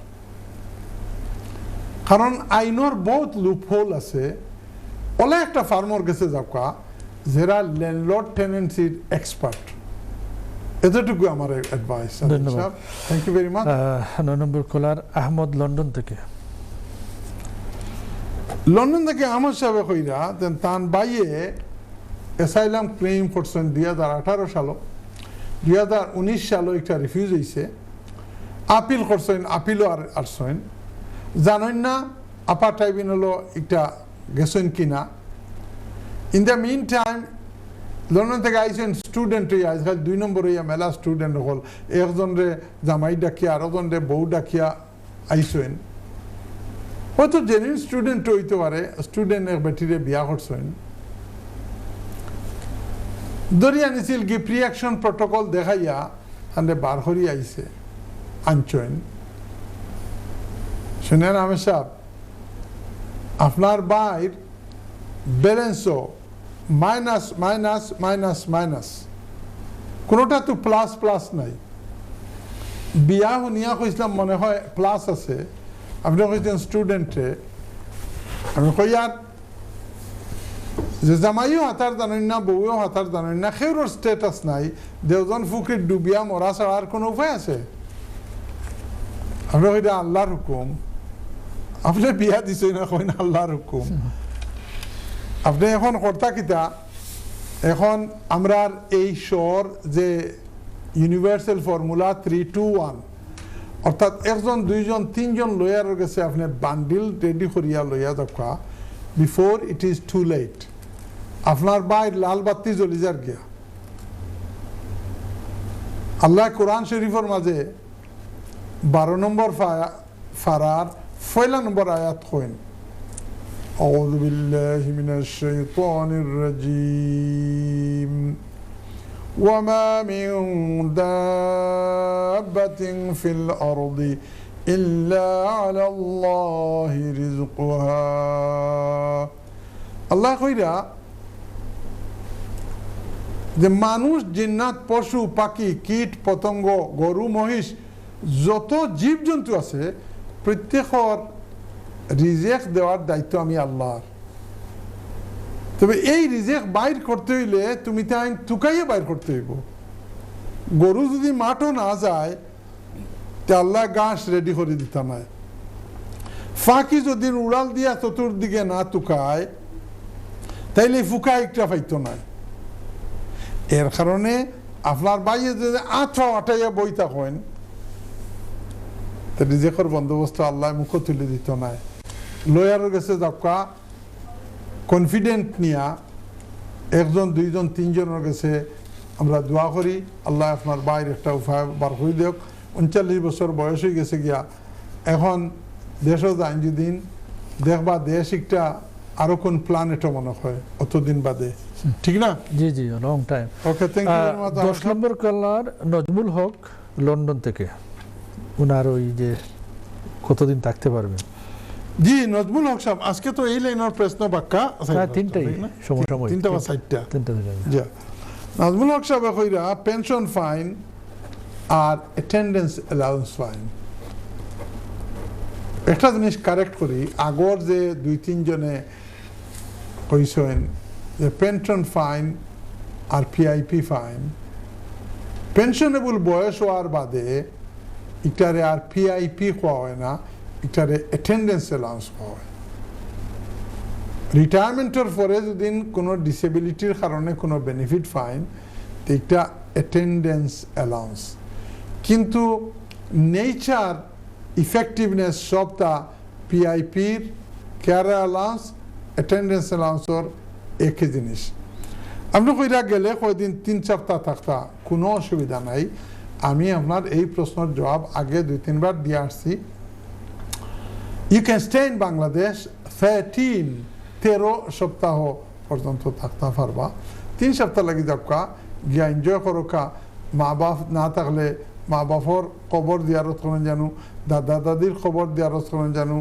S2: কারণ আইনের বহুত লুপহোল আছে। ওলা একটা ফার্মর গেছে যাওয়া যারা ল্যান্ডলর্ড টেনেন্সির এক্সপার্ট। এতটুকু আমার অ্যাডভাইস।
S1: ধন্যবাদ,
S2: থ্যাংক ইউ ভেরি মাচ।
S1: 9 নম্বর কলার আহমদ লন্ডন থেকে।
S2: লন্ডন থেকে আহমদ সাহেব কইরা তান বাইয়ে অ্যাসাইলাম ক্লেম করছেন 2018 সাল। 2019 সালে একটা রিফিউজ হয়েছে, আপিল করছেন, আপিলও আসছেন। জানেন না আপার ট্রাইব্যুনালও একটা গেছেন কিনা। In the meantime London থেকে আইসেন স্টুডেন্ট হইয়া, আজকাল 2 নম্বর হইয়া মেলা স্টুডেন্ট হল, একজন রে জামাই ডাকিয়া আরেকজন রে বউ ডাকিয়া আইসেন। হয়তো জেনুইন স্টুডেন্ট হইতে পারে, স্টুডেন্ট এক বেটিরে বিয়া করছেন। দরিয়া নিছিল কি প্রি অ্যাকশন প্রটোকল দেখাইয়া তাহলে বার করি আইছে আনছেন। শুনেন আহমেদ সাহেব, আপনার বাইর ব্যালেন্সও মাইনাস মাইনাস মাইনাস মাইনাস, কোনোটা তো প্লাস প্লাস নাই। বিয়া শুনিয়া কইছিলাম মনে হয় প্লাস আছে, আপনি কইছেন স্টুডেন্টে। আমি কই আর যে জামাইও হাতার জানেন না, বউও হাতার জানেন না, সেউর স্টেটাস নাই, দেওজন ফুকির ডুবিয়া মরা ছাড়া আর কোনো উপায় আছে? আপনি কইটা আল্লাহর হুকুম, আপনি বিয়া দিছেন না, কই না আল্লাহর হুকুম। আপনি এখন কর্তা কিতা, এখন আমরা এই শহর যে ইউনিভার্সাল ফর্মুলা 3-2-1, অর্থাৎ একজন দুইজন তিনজন লয়ারের কাছে আপনি বান্ডিল রেডি করিয়া লইয়া দেখা before it is too late. আপনার বাইর লাল বাতি জ্বলি যার গিয়া। আল্লাহ কোরআন শরীফের মাঝে 12 নম্বর ফারার 1 নম্বর আয়াত কইন, আউযু বিল্লাহি মিনাশ শাইতানির রাজীম وما من دابة في الأرض إلا على الله رزقها। আল্লাহ কইরা যে মানুষ, জিন্নাত, পশু পাখি, কীট পতঙ্গ, গরু মহিষ, যত জীবজন্তু আছে প্রত্যেকের রিজেক দেওয়ার দায়িত্ব আমি আল্লাহর। তবে এই রিজেক বাইর করতে হইলে তুমি তাই টুকাইয়ে বাইর করতে হইব। গরু যদি মাঠও না যায় তে আল্লাহ ঘাস রেডি করে দিতে নাই। ফাঁকি যদি উড়াল দিয়া চতুর্দিকে না টুকায় তাইলে ফুকা একটা পাইতো না। এর কারণে আপনার বাইরে যদি আটাইয়া বই থাকেন তা রিজেকের বন্দোবস্ত আল্লাহ মুখ তুলে দিত নাই। লয়ারের কাছে যাকা কনফিডেন্ট নিয়া একজন দুইজন তিনজনের কাছে আমরা দোয়া করি আল্লাহ আপনার বাইরে একটা উপায় বার করে দেখ। 39 বছর বয়স হয়ে গেছে গিয়া, এখন দেশও যাইন দিন দেখবা দেশ একটা আরো কোন প্ল্যানেটও মনে হয় অতদিন বাদে, ঠিক না?
S1: জি জি, long time.
S2: Okay, thank you very much.
S1: 10 নম্বর কলার নজমুল হক লন্ডন থেকে, উনার ওই যে কতদিন থাকতে পারবেন?
S2: জি নজমুল হক সাহেব, আজকে তো এই লাইনের প্রশ্ন বাক্কা
S1: তিনটাই সময়,
S2: তিনটা বা চারটা।
S1: জি,
S2: নজমুল হক সাহেব কইরা পেনশন ফাইন আর অ্যাটেন্ডেন্স অ্যালাউন্স ফাইন একটা জিনিস কারেক্ট করি। আগর যে 2-3 জনে কইছেন যে পেনশন ফাইন আর পিআইপি ফাইন, পেনশনেবল বয়স হওয়ার বাদে এটারে আর পিআইপি হওয়া হয় না, এটারে অ্যাটেন্ডেন্স অ্যালাউন্স হওয়া হয়। রিটায়ারমেন্টের পরে যদি কোনো ডিসেবিলিটির কারণে কোনো বেনিফিট ফাইন তো এটা অ্যাটেন্ডেন্স অ্যালাউন্স, কিন্তু নেচার ইফেক্টিভনেস সবটা পিআইপির কেয়ার অ্যালাউন্স অ্যাটেন্ডেন্স অ্যালাউন্সর একই জিনিস। আপনি কইরা গেলে কয়দিন 3 সপ্তাহ থাকতা কোনো অসুবিধা নাই। আমি আপনার এই প্রশ্নের জবাব আগে 2-3 বার দিয়ে আসছি। You can stay in Bangladesh 13 সপ্তাহ পর্যন্ত থাকতে পারবা। 3 সপ্তাহ লাগি যাবকা গিয়া এনজয় করোকা। মা বাপ না থাকলে মা বাপর খবর দিয়ারত করেন জানু, দাদা দাদির খবর দিয়ারত করেন জানু,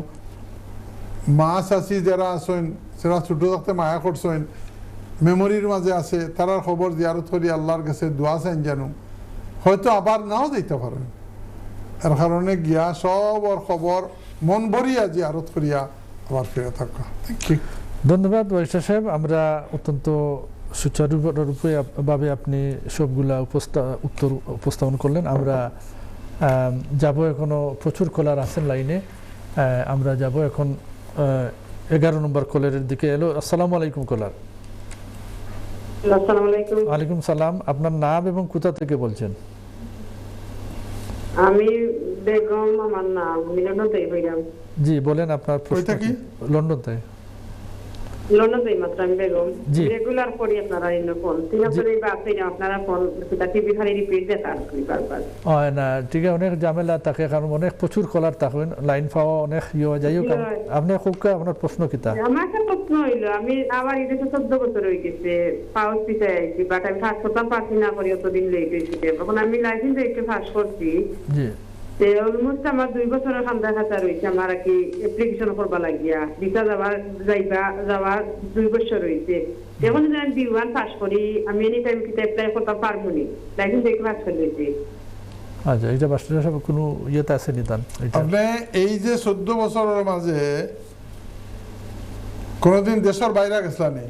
S2: মা চাচি যারা আছেন যারা ছোটো থাকতে মায়া করছেন মেমোরির মাঝে আছে তারার খবর দিয়ারত করি আল্লাহর কাছে দোয়া চাইন জানু। হয়তো আবার নাও দিতে পারেন, এর কারণে গিয়া সবর খবর মন ভরিয়া জিয়ারত করিয়া আবার ফিরে থাকা। Thank you.
S1: ধন্যবাদ ওয়াইসা সাহেব। আমরা অত্যন্ত সুচারুভাবে আপনি সবগুলা উত্তর উপস্থাপন করলেন। আমরা যাব, এখনো প্রচুর কলার আছেন লাইনে। আমরা যাব এখন 11 নম্বর কলারের দিকে। এলো, আসসালামু আলাইকুম কলার।
S4: আসসালামু আলাইকুম।
S1: ওয়ালাইকুম সালাম। আপনার নাম এবং কোথা থেকে বলছেন?
S4: আমি বেগম, আমার নাম লন্ডন থেকে হইলাম।
S1: জি বলেন আপনার প্রশ্ন কি? লন্ডন থেকে।
S4: লন্ডন থেকে মাত্র আমি বেগম। রেগুলার করি আপনারা ফোন। তিন বছর এই বাসে আপনারা ফোন সেটা টিভি খালি রিপিট দেখা করি বারবার।
S1: না ঠিক আছে, অনেক ঝামেলা থাকে কারণ অনেক প্রচুর কলার থাকবেন, লাইন পাওয়া অনেক যাই হোক। আপনি খুব আপনার প্রশ্ন কিতা?
S4: আমার একটা প্রশ্ন হইলো, আমি আমার এই দেশে 14 বছর হয়ে গেছে, পাউস পিছে আইছি, বাট আমি ফার্স্ট করতাম পারছি না করি অতদিন লেট হয়েছে। এখন আমি লাইসেন্স একটু ফার্স্ট করছি,
S1: জি
S4: অলমোস্ট আমার 2 বছরের খান্দা খাতা রয়েছে। আমার আর কি অ্যাপ্লিকেশন করবা লাগিয়া ভিসা যাওয়ার 2 বছর রয়েছে। এখন যদি আমি B1 পাস করি আমি এনি টাইম কিতা অ্যাপ্লাই করতে পারবো নি, লাইসেন্স একটু পাস করে দিয়েছি।
S1: আচ্ছা, এটা বাস্টার সব কোনো ইয়েতে আছে নিদান?
S2: আপনি এই যে 14 বছরের মাঝে কোনদিন দেশের বাইরে গেছলানি?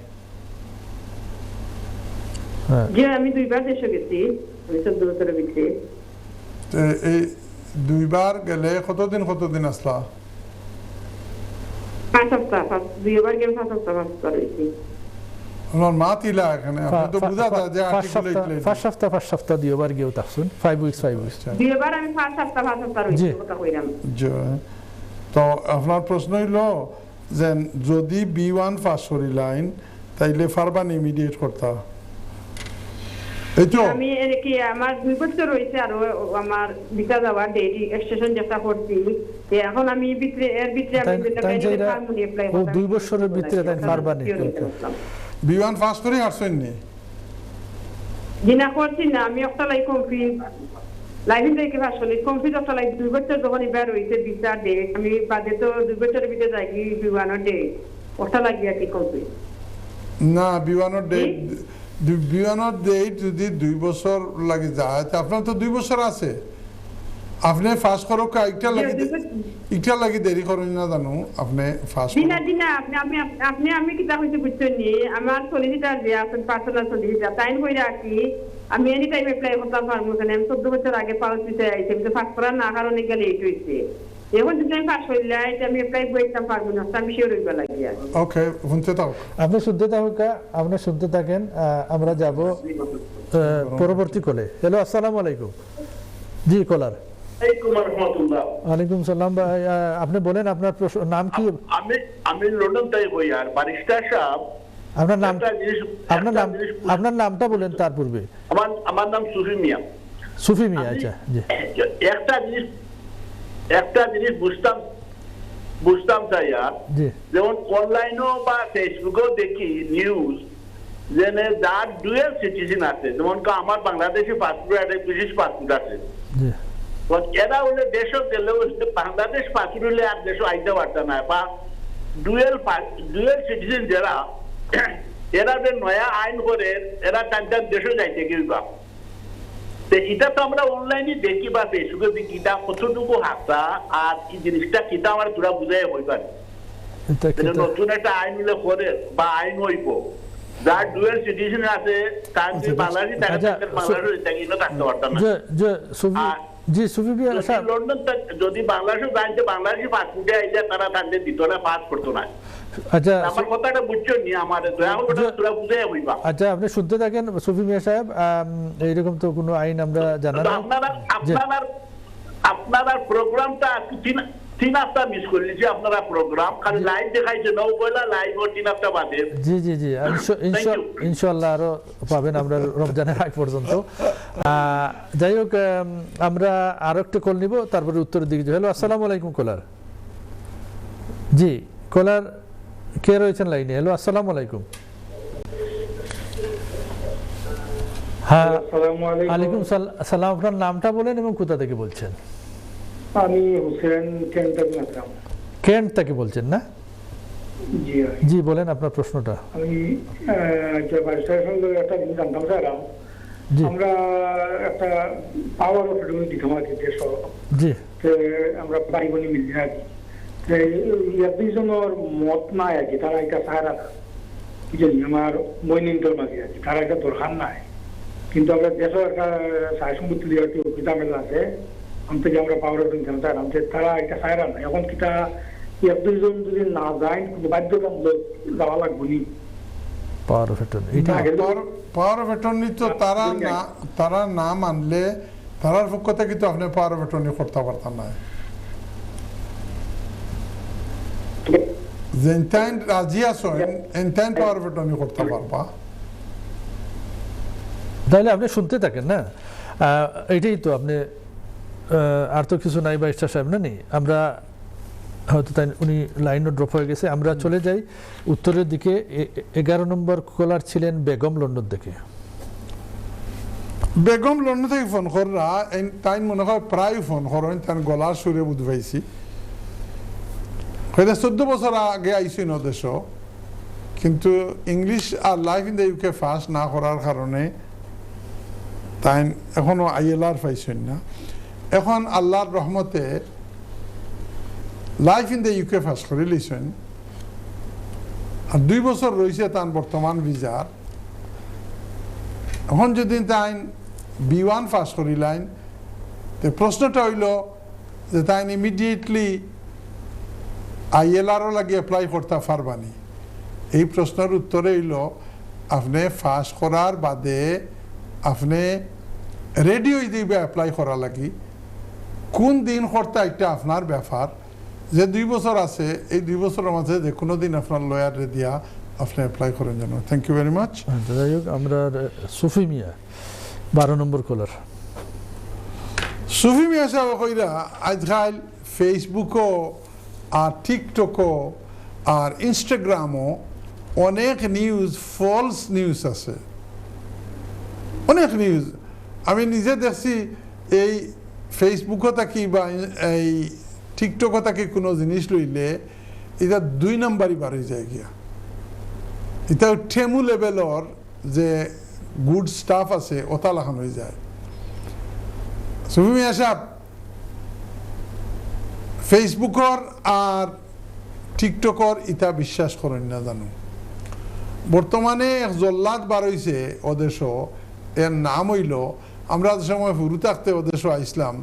S4: জি আমি 2 বার দেশে গেছি 14 বছরের ভিতরে।
S2: এই 2 বার গেলে কতদিন আসলা?
S4: 5 সপ্তাহ। 2 বার গেলে 5 সপ্তাহ হয়েছি।
S2: আমার মা তিলা এখানে আপনি তো বুঝা যায় যে আর্টিকুলেটলি
S1: ফার্স্ট সপ্তাহ দুইবার গিয়েও থাকছুন 5 উইকস
S4: দুইবার আমি ফার্স্ট সপ্তাহ
S1: জি।
S4: কথা কইলাম।
S2: তো আপনার প্রশ্ন হইল যে যদি B1 পাস করি লাইন তাইলে ফারবান ইমিডিয়েট করতা এই তো
S4: আমি এর কি আমার 2 বছর হইছে আর আমার ভিসা যাওয়ার ডেট স্টেশন যেটা করছি এখন আমি এর ভিতরে আমি
S1: তাই যাইরা ও 2 বছরের ভিতরে তাই ফারবানি
S2: B1 পাস করি আসছেন নি
S4: জিনা করছি না আমি একটা লাই কমপ্লিট লাইন থেকে আসলে কমপ্লিট একটা লাই 2 বছর যখন বের হইছে ভিসা ডেট আমি বাদে তো 2 বছরের ভিতরে যাই কি B1 ডেট ওটা লাগিয়া কি কমপ্লিট
S2: না B1 ডেট যদি 2 বছর লাগে যায় তা আপনার তো 2 বছর আছে আপনি ফাস্ট করো একটা লাগি দেরি করেন না জানো আপনি ফাস্ট
S4: দিনা আমি কি তা হইছে বুঝছেন নি আমার সলিসিটার যে আছে পার্সোনাল সলিসিটার টাইম কইরা রাখি আমি এনি টাইম অ্যাপ্লাই করতে পারবো কেন আমি 14 বছর আগে পাওয়া দিতে আইছি আমি তো ফাস্ট করার না কারণে গেলে এই হইছে এখন যদি আমি ফাস্ট হইলে এটা আমি অ্যাপ্লাই করতে পারবো না আমি শিওর হইবা লাগিয়া
S2: ওকে শুনতে দাও
S1: আপনি শুনতে থাকেন আমরা যাব পরবর্তী কলে। হ্যালো আসসালামু আলাইকুম। জি কলার। ওয়ালাইকুম সালাম ভাই, আপনি বলেন আপনার নাম কি?
S10: আমি লন্ডন থেকে কই আর ব্যারিস্টার সাহেব
S1: আপনার নামটা বলেন তার পূর্বে।
S10: আমার নাম সুফি মিয়া।
S1: সুফি মিয়া, আচ্ছা জি।
S10: একটা জিনিস বুঝতাম চাই আর যেমন অনলাইনও বা ফেসবুকেও দেখি নিউজ যে যার ডুয়েল সিটিজেন আছে, যেমন আমার বাংলাদেশি পাসপোর্ট একটা ব্রিটিশ পাসপোর্ট আছে, এরা হলে দেশও গেলেও বাংলাদেশ পাসপোর্ট হলে আর দেশও আইতে পারত না, বা ডুয়েল সিটিজেন যারা এরা যে নয়া আইন করে এরা তার দেশও যাইতে কিবা এটা তো আমরা অনলাইনে দেখি বা ফেসবুকে দেখি কতটুকু হাসা আর এই জিনিসটা কিতা আমার পুরা বুঝাই হই পারে। নতুন একটা আইন হলে করে বা আইন হইব যার ডুয়েল সিটিজেন আছে তার যদি বাংলাদেশি বাংলাদেশ থাকতে পারতাম না। লন্ডন যদি বাংলাদেশও জানতে বাংলাদেশি পাসপোর্টে আইলে তারা তাদের দিত না, পাস করতো না।
S1: আচ্ছা
S10: আমার কথাটা বুঝছো নি আমার তোরা বুঝে হইবা।
S1: আচ্ছা আপনি শুনতে থাকেন সুফি মিয়া সাহেব, এইরকম তো কোনো আইন আমরা জানা না।
S10: আপনারা প্রোগ্রামটা তিন হপ্তা মিস করলেছি, আপনারা প্রোগ্রাম খালি লাইভ দেখাইছে নৌ পয়লা লাইভ ও 3 হপ্তা বাদে।
S1: জি জি জি ইনশাআল্লাহ আরো পাবেন আমরা রমজানের আগ পর্যন্ত। যাই হোক আমরা আরো একটা কল নিব, তারপরে উত্তরের দিকে। হ্যালো আসসালামু আলাইকুম কলার। জি কলার কে রয়েছেন লাইনে? হ্যালো আসসালামু আলাইকুম। হ্যাঁ ওয়ালাইকুম সালাম। আপনার নামটা বলেন এবং কোথা থেকে বলছেন?
S5: আমি হোসেন
S1: কেন্ট থেকে বলছেন না?
S5: জি
S1: জি বলেন আপনার প্রশ্নটা।
S5: আমি একটা জিনিস জানতাম স্যার, আমরা একটা পাওয়ার অফ অ্যাটর্নি দিতাম আর কি দেশ,
S1: জি
S5: আমরা ভাই বোন মিলে আর কি দুইজনের মত নাই আর কি, তারা এটা চায় না কি জানি আমার মৈনিন্তর মাঝে আর কি, তারা এটা দরকার নাই, কিন্তু আমরা দেশও একটা সাই সম্পত্তি মেলা আছে থেকে আমরা পাওয়ার অফ দিতাম স্যার, তারা এটা চায় না। এখন কিটা এক দুইজন যদি না যায় কিন্তু বাধ্যতামূলক যাওয়া লাগবে নি
S1: পাওয়ার অফ অ্যাটর্নি।
S2: তো তারা না মানলে তারার পক্ষ থেকে তো আপনি পাওয়ার অফ অ্যাটর্নি করতে পারতেন না। যেনটাইন রাজি আছো এনটাইন পাওয়ার অফ অ্যাটর্নি করতে পারবা।
S1: তাহলে আপনি শুনতে থাকেন না, এটাই তো আপনি আর তো কিছু নাই বাইস্টার সাহেব না নেই। আমরা হয়তো তাই উনি লাইনও ড্রপ হয়ে গেছে। আমরা চলে যাই উত্তরের দিকে। 11 নম্বর কলার ছিলেন বেগম লন্ডন থেকে।
S2: বেগম লন্ডন থেকে ফোন কররা তাই মনে হয় প্রায় ফোন করেন, তার গলার সুরে বুঝ পাইছি। 14 বছর আগে আইসি ন দেশ, কিন্তু ইংলিশ আর life in the UK first না করার কারণে তাই এখনো ILR পাইছেন না। এখন আল্লাহর রহমতে life in the UK first করে লিছেন, আর 2 বছর রয়েছে তার বর্তমান ভিসার। এখন যদি তাই B1 ফার্স্ট করিলেন, তো প্রশ্নটা হইল যে তাই ইমিডিয়েটলি ILRও লাগে অ্যাপ্লাই করতে পারবানি। এই প্রশ্নের উত্তরে হইল আপনি ফাঁস করার বাদে আপনি রেডি হয়ে দিবে অ্যাপ্লাই করা লাগি কোন দিন করতে একটা আপনার ব্যাপার যে 2 বছর আছে এই 2 বছরের মাঝে যে কোনো দিন আপনার লয়ারে দিয়া আপনি অ্যাপ্লাই করেন জানো থ্যাংক ইউ ভেরি মাচ
S1: যাই হোক আমরা সুফি মিয়া 12 নম্বর কলার
S2: সুফি মিয়া সাহেব কইরা আজকাল ফেসবুকও আর টিকটকও আর ইনস্টাগ্রামও অনেক নিউজ ফলস নিউজ আছে অনেক নিউজ আমি নিজে দেখছি এই ফেসবুকও থাকি বা এই টিকটকও থাকি কোনো জিনিস লইলে এটা 2 নম্বরই বাড়ি যায় গিয়া এটা ঠেমু লেভেলর যে গুড স্টাফ আছে ওটা লাগানো হয়ে যায় সুফি মিয়া সাহেব ফেসবুকর আর টিকটকর ইটা বিশ্বাস করেন না জানো বর্তমানে এক জল্লাদ বার হইছে ওদেশ এর নাম হইল আমরা যে সময় ফুরু থাকতে ওদেশ আইসলাম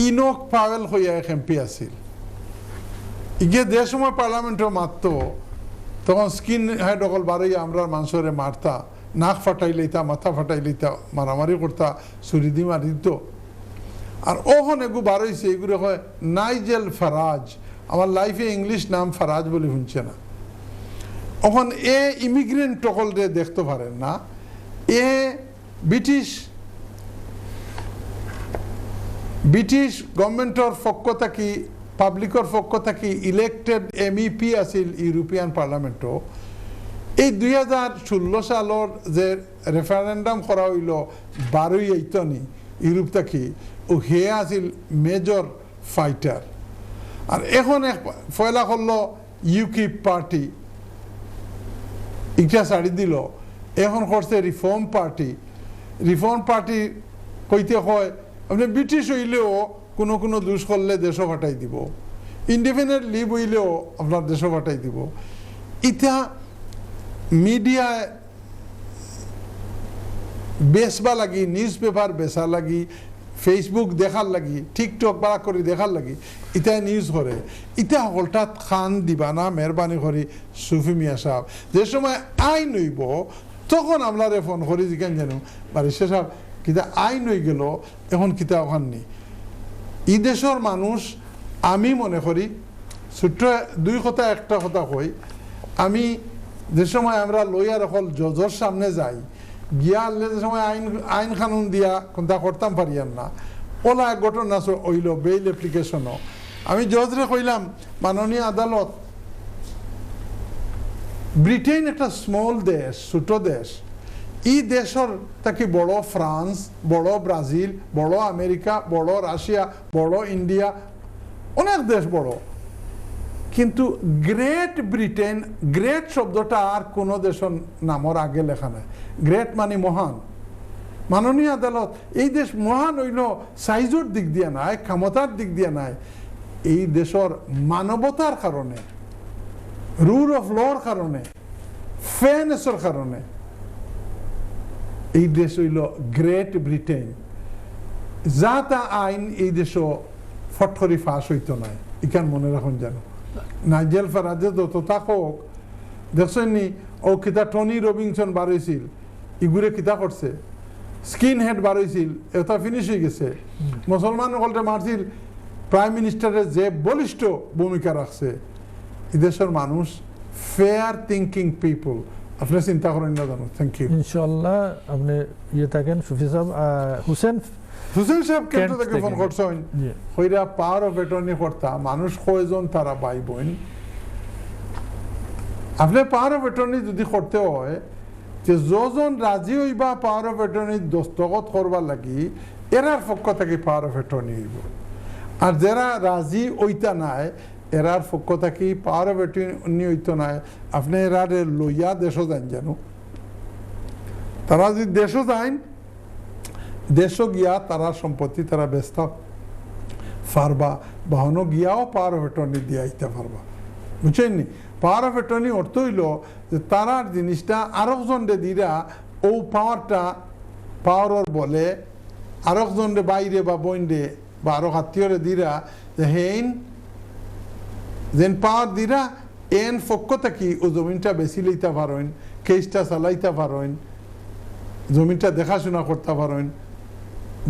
S2: ইনক পাওয়েল হইয়া এক এমপি আছিল ইগে যে সময় পার্লামেন্টও মারত তখন স্কিন হেড অকল বার হইয়া আমরা মানুষরে মারতা নাক ফাটাই লইতা মাথা ফাটাই লইতা মারামারি করতা ছুরি দি মারি দিত আর ওখানে এগু বার হইছে এগুলো হয় নাইজেল ফারাজ আমার লাইফে ইংলিশ নাম ফারাজ বলে শুনছে না এখন এ ইমিগ্রেন্ট টকলরে দেখতে পারেন না এ ব্রিটিশ গভর্নমেন্টর পক্ষ থাকি পাবলিকর পক্ষ থাকি ইলেক্টেড MEP আছিল ইউরোপিয়ান পার্লামেন্টও এই 2016 সালের যে রেফারেন্ডাম করা হইল 12 এইতনি ইউরোপ থাকি ও হে আছিল মেজর ফাইটার আর এখন এক ফয়লা করলো ইউকিপ পার্টি ইটা ছাড়ি দিল এখন করছে রিফর্ম পার্টি কইতে হয় আপনি ব্রিটিশ হইলেও কোনো কোনো দোষ করলে দেশও ফাটাই দিব ইনডিপেন্ডেন্ট লিভ হইলেও আপনার দেশও ফাটাই দিব ইটা মিডিয়ায় বেচবা লাগি নিউজ পেপার বেচা লাগি ফেসবুক দেখার লাগি টিকটক বাড়া করে দেখার লাগি ইটা নিউজ করে ইটা হঠাৎ খান দিবা না মেহরবানি করি সুফি মিয়া সাহেব যে সময় আইন হইব তখন আমরা ফোন করি জিজ্ঞান জানো বারিশা সাহেব কিতা আইন হয়ে গেল এখন কিতা ওখান নেই এই দেশের মানুষ আমি মনে করি ছোট্ট 2 কথা একটা কথা কই আমি যে সময় আমরা লয়ার হল জজের সামনে যাই গিয়া যে সময় আইন কানুন দিয়া কোনটা করতাম পারিয়ান না ওলা এক ঘটনা হইল বেইল অ্যাপ্লিকেশনও আমি জজরে কইলাম মাননীয় আদালত ব্রিটেন একটা স্মল দেশ ছোট দেশ এই দেশের থাকি বড় ফ্রান্স বড় ব্রাজিল বড় আমেরিকা বড় রাশিয়া বড় ইন্ডিয়া অনেক দেশ বড় কিন্তু গ্রেট ব্রিটেন গ্রেট শব্দটা আর কোনো দেশের নামর আগে লেখা নাই গ্রেট মানে মহান মাননীয় আদালত এই দেশ মহান হইল সাইজের দিক দিয়ে নাই ক্ষমতার দিক দিয়ে নাই এই দেশের মানবতার কারণে রুল অফ লর কারণে ফেয়ারনেসের কারণে এই দেশ হইল গ্রেট ব্রিটেন যা তা আইন এই দেশ ফটকরি ফাঁস হইতো নাই ইখান মনে রাখুন জানো নাইজেল ফারাজে যত থাকুক দেখছেন নি ও কিতা টনি রবিনসন বার হয়েছিল ইগুরে কিতা করছে স্কিন হেড বার হয়েছিল এটা ফিনিশ হয়ে গেছে মুসলমান সকলটা মারছিল প্রাইম মিনিস্টারের যে বলিষ্ঠ ভূমিকা রাখছে এই দেশের মানুষ ফেয়ার থিঙ্কিং পিপল আপনি চিন্তা করেন না জানো থ্যাংক ইউ
S1: ইনশাআল্লাহ আপনি ইয়ে থাকেন সুফি সাহেব
S2: হুসেন সাহেব কেন থেকে ফোন করছেন কইরা পাওয়ার অফ অ্যাটর্নি করতা মানুষ কয়জন তারা ভাই বোন আপনি পাওয়ার অফ অ্যাটর্নি যদি করতে হয় যে যজন রাজি হইবা পাওয়ার অফ অ্যাটর্নি দস্তখত করবার লাগি এরার পক্ষ থেকে পাওয়ার অফ অ্যাটর্নি হইব আর যারা রাজি ওইটা নাই এরার পক্ষ থেকে পাওয়ার অফ অ্যাটর্নি হইতো নাই আপনি এরার লইয়া দেশও যান জানো তারা যদি দেশও যান দেশও গিয়া তারা সম্পত্তি তারা ব্যস্ত পারবা বাহনও গিয়াও পাওয়ার অফ অ্যাটর্নি দিয়ে আইতে পারবা বুঝছেন নি পাওয়ার অফ অ্যাটর্নি অর্থ হইল যে তারার জিনিসটা আরেকজনরে দিরা ও পাওয়ার বলে আরেকজনরে বাইরে বা বইনরে বা আরো আত্মীয়রে দিরা যে হেইন যেন পাওয়ার দিরা এন পক্ষ থেকে ও জমিনটা বেশি লইতে পারেন, কেসটা চালাইতে পারেন, জমিনটা দেখাশোনা করতে পারেন,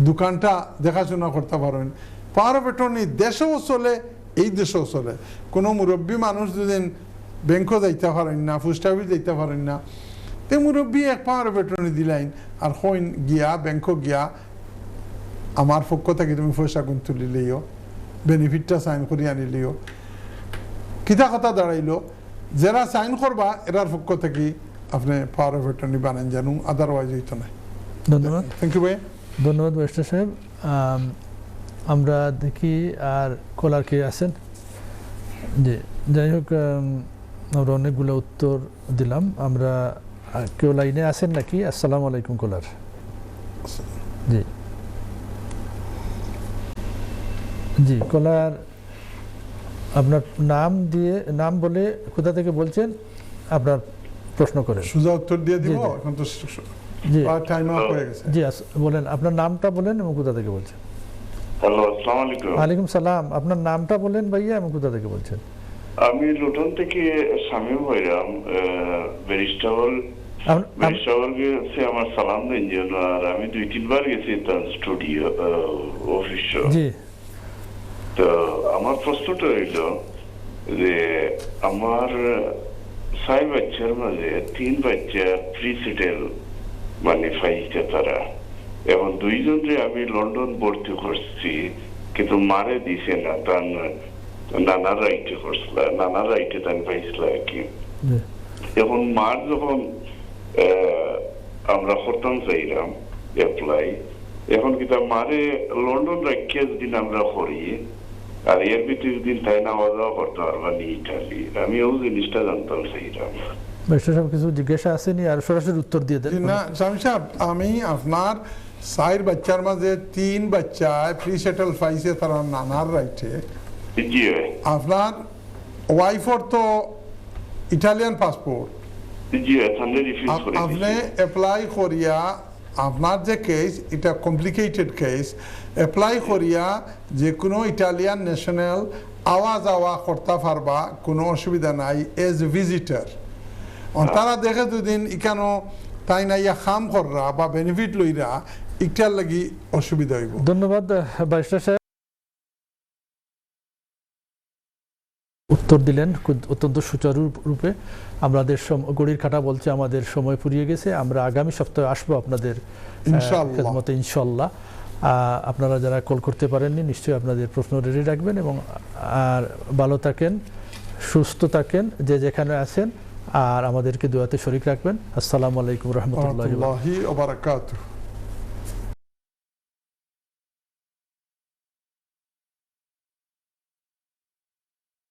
S2: দোকানটা দেখাশোনা করতে পারেন। পাওয়ার অফ অ্যাটর্নি দেশেও চলে, এই দেশেও চলে। কোনো মুরব্বী মানুষ যদি ব্যাংকও যাইতে পারেন না, পোস্ট অফিস যাইতে পারেন না, তে মুরব্বী এক পাওয়ার অফ অ্যাটর্নি দিলাইন আর হইন গিয়া ব্যাংকও গিয়া আমার পক্ষ থেকে তুমি পয়সা গুণ তুলিলেও, বেনিফিটটা সাইন করি আনিলেও, কিতা কথা দাঁড়াইলো যারা সাইন করবা এরার পক্ষ থেকে আপনি পাওয়ার অফ অ্যাটর্নি বানান জানুন, আদারওয়াইজ হইতো না।
S1: ধন্যবাদ।
S2: থ্যাংক ইউ ভাই।
S1: ধন্যবাদ ব্যারিস্টার সাহেব। আমরা দেখি আর কলার কে আছেন। জি, যাই হোক, আমরা অনেকগুলো উত্তর দিলাম। আমরা কেউ লাইনে আছেন নাকি? আসসালামু আলাইকুম কলার। জি জি, কলার আপনার নাম দিয়ে, নাম বলে কোথা থেকে বলছেন, আপনার প্রশ্ন করেন।
S2: সুজা উত্তর দিয়ে দিব, এখন তো
S1: জি
S2: টাইম আপ হয়ে গেছে।
S1: জি বলেন, আপনার নামটা বলেন এবং কোথা থেকে বলছেন।
S11: হ্যালো, আসসালামু আলাইকুম।
S1: ওয়ালাইকুম সালাম। আপনার নামটা বলেন ভাইয়া এবং কোথা থেকে বলছেন।
S11: আমি লুটন থেকে শামীম হইরাম। ব্যারিস্টারকে আমার সালাম দেন জন্য। আর আমি 2-3 বার গেছি তার স্টুডিও অফিস।
S1: জি,
S11: তো আমার প্রশ্নটা হইল যে আমার 6 বাচ্চার মাঝে 3 বাচ্চা প্রি সেটেল মানে পাইছে তারা, এবং 2 জনরে আমি লন্ডন ভর্তি করছি, কিন্তু মারে দিছে না, তার নানা রাইটে করছিল, নানা রাইটে তান পাইছিল আর কি। এখন মার যখন আমরা করতাম চাইলাম অ্যাপ্লাই, এখন কিন্তু মারে লন্ডন রাখিয়ে যদি আমরা করি আর এর ভিতরে দিন তাই না আওয়া যাওয়া করতে পারবা নি ইটালি, আমি ওই জিনিসটা জানতাম চাইলাম।
S1: ব্যারিস্টার সাহেব কিছু জিজ্ঞাসা আসেনি, আর সরাসরি উত্তর দিয়ে দেন।
S2: না শামীম সাহেব, আমি আপনার 4 বাচ্চার মাঝে 3 বাচ্চা প্রি সেটেল পাইছে তারা নানার রাইটে।
S11: জি,
S2: আপনার ওয়াইফর তো ইটালিয়ান পাসপোর্ট।
S11: জি, এখানে রিফিউজ করে দিয়েছে।
S2: আপনি অ্যাপ্লাই করিয়া আপনার যে কেস, এটা কমপ্লিকেটেড কেস, অ্যাপ্লাই করিয়া যে কোনো ইটালিয়ান ন্যাশনাল আওয়া যাওয়া করতে পারবা, কোনো অসুবিধা নাই এজ ভিজিটার। তারা দেখে দুদিন ইকানো তাই না ইয়া খাম কররা বা বেনিফিট লইরা, ইটার লাগি অসুবিধা হইব।
S1: ধন্যবাদ ব্যারিস্টার সাহেব, উত্তর দিলেন অত্যন্ত সুচারু রূপে। আমাদের গড়ির কাঁটা বলছে আমাদের সময় ফুরিয়ে গেছে। আমরা আগামী সপ্তাহে আসবো আপনাদের খেদমতে ইনশাল্লাহ। আপনারা যারা কল করতে পারেননি নিশ্চয়ই আপনাদের প্রশ্ন রেডি রাখবেন, এবং আর ভালো থাকেন, সুস্থ থাকেন যে যেখানে আছেন, আর আমাদেরকে দোয়াতে শরীক রাখবেন। আসসালামু আলাইকুম রহমতুল্লাহি ওয়া বারাকাতুহু।